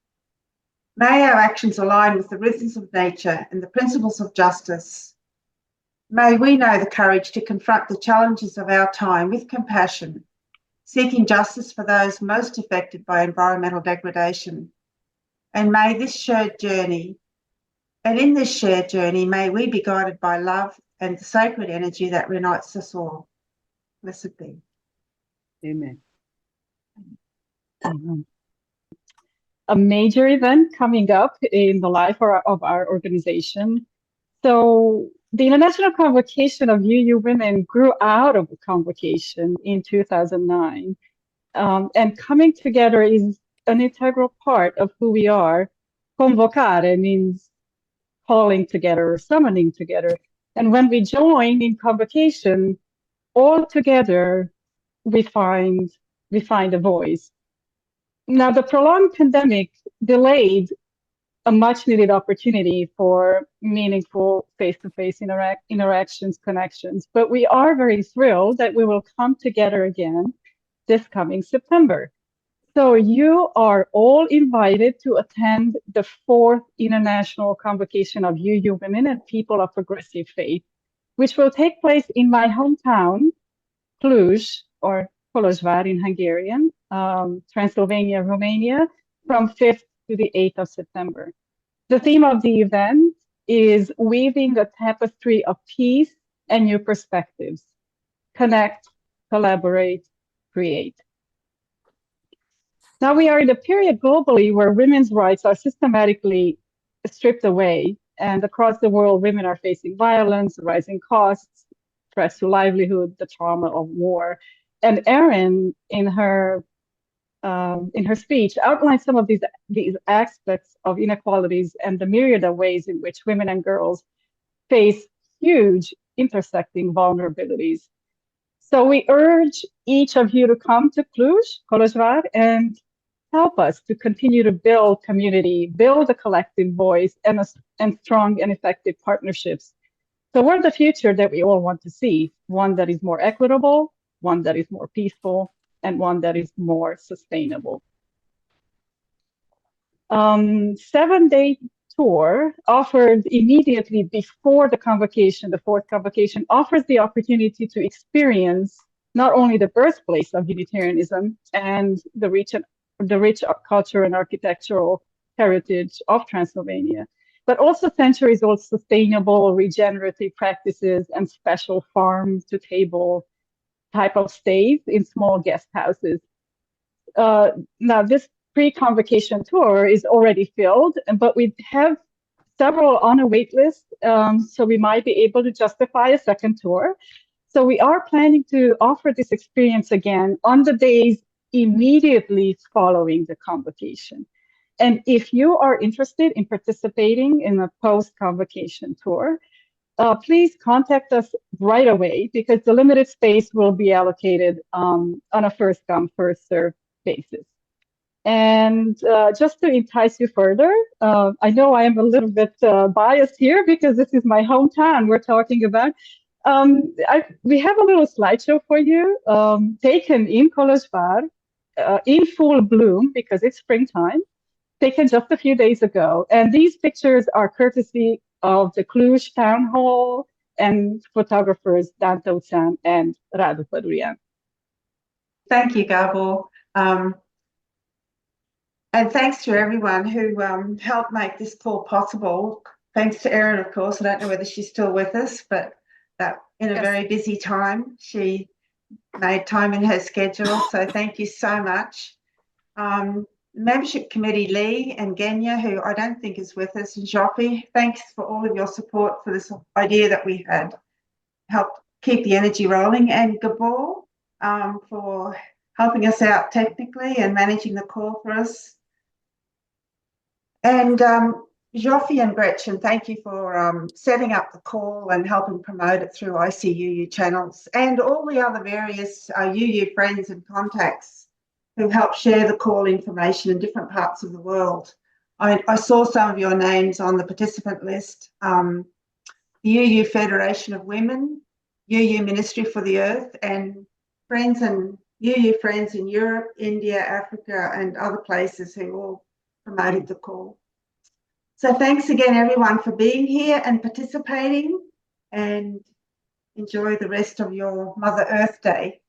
May our actions align with the rhythms of nature and the principles of justice. May we know the courage to confront the challenges of our time with compassion, seeking justice for those most affected by environmental degradation. And may this shared journey, and in this shared journey, may we be guided by love and the sacred energy that unites us all. Blessed be. Amen. A major event coming up in the life of our organization. So the International Convocation of UU Women grew out of the convocation in 2009. And coming together is an integral part of who we are. Convocare means calling together or summoning together. And when we join in convocation, all together, we find a voice. Now, the prolonged pandemic delayed a much needed opportunity for meaningful face-to-face interactions, connections, but we are very thrilled that we will come together again this coming September. So you are all invited to attend the 4th International Convocation of UU Women and People of Progressive Faith, which will take place in my hometown, Cluj, or Kolozsvár in Hungarian, Transylvania, Romania, from 5th to the 8th of September. The theme of the event is weaving a tapestry of peace and new perspectives. Connect, collaborate, create. Now we are in a period globally where women's rights are systematically stripped away, and across the world, women are facing violence, rising costs, threats to livelihood, the trauma of war. And Erin, in her speech, outlined some of these aspects of inequalities and the myriad of ways in which women and girls face huge intersecting vulnerabilities. So we urge each of you to come to Cluj, Kolozsvár, and help us to continue to build community, build a collective voice, and strong and effective partnerships toward the future that we all want to see, one that is more equitable, one that is more peaceful, and one that is more sustainable. 7-day tour offered immediately before the convocation, the 4th convocation, offers the opportunity to experience not only the birthplace of Unitarianism and the rich culture and architectural heritage of Transylvania, but also centuries-old sustainable regenerative practices and special farm-to-table type of stays in small guest houses. Now, this pre-convocation tour is already filled, but we have several on a wait list, so we might be able to justify a second tour. So we are planning to offer this experience again on the days immediately following the convocation. And if you are interested in participating in a post-convocation tour, please contact us right away because the limited space will be allocated on a first-come, first-served basis. And just to entice you further, I know I am a little bit biased here because this is my hometown we're talking about. We have a little slideshow for you taken in Kolozsvár in full bloom because it's springtime, taken just a few days ago. And these pictures are courtesy of the Cluj Town Hall and photographers Dante Utsan and Radu Padurian. Thank you, Gabor. And thanks to everyone who helped make this call possible. Thanks to Erin, of course. I don't know whether she's still with us, but in a very busy time, she made time in her schedule. So thank you so much. Membership Committee Lee and Genya, who I don't think is with us, and Joffy, thanks for all of your support for this idea that we had. Helped keep the energy rolling. And Gabor for helping us out technically and managing the call for us. And Joffy and Gretchen, thank you for setting up the call and helping promote it through ICUU channels and all the other various UU friends and contacts who help share the call information in different parts of the world. I saw some of your names on the participant list. The UU Federation of Women, UU Ministry for the Earth, and friends and UU friends in Europe, India, Africa, and other places who all promoted the call. So thanks again, everyone, for being here and participating, and enjoy the rest of your Mother Earth Day.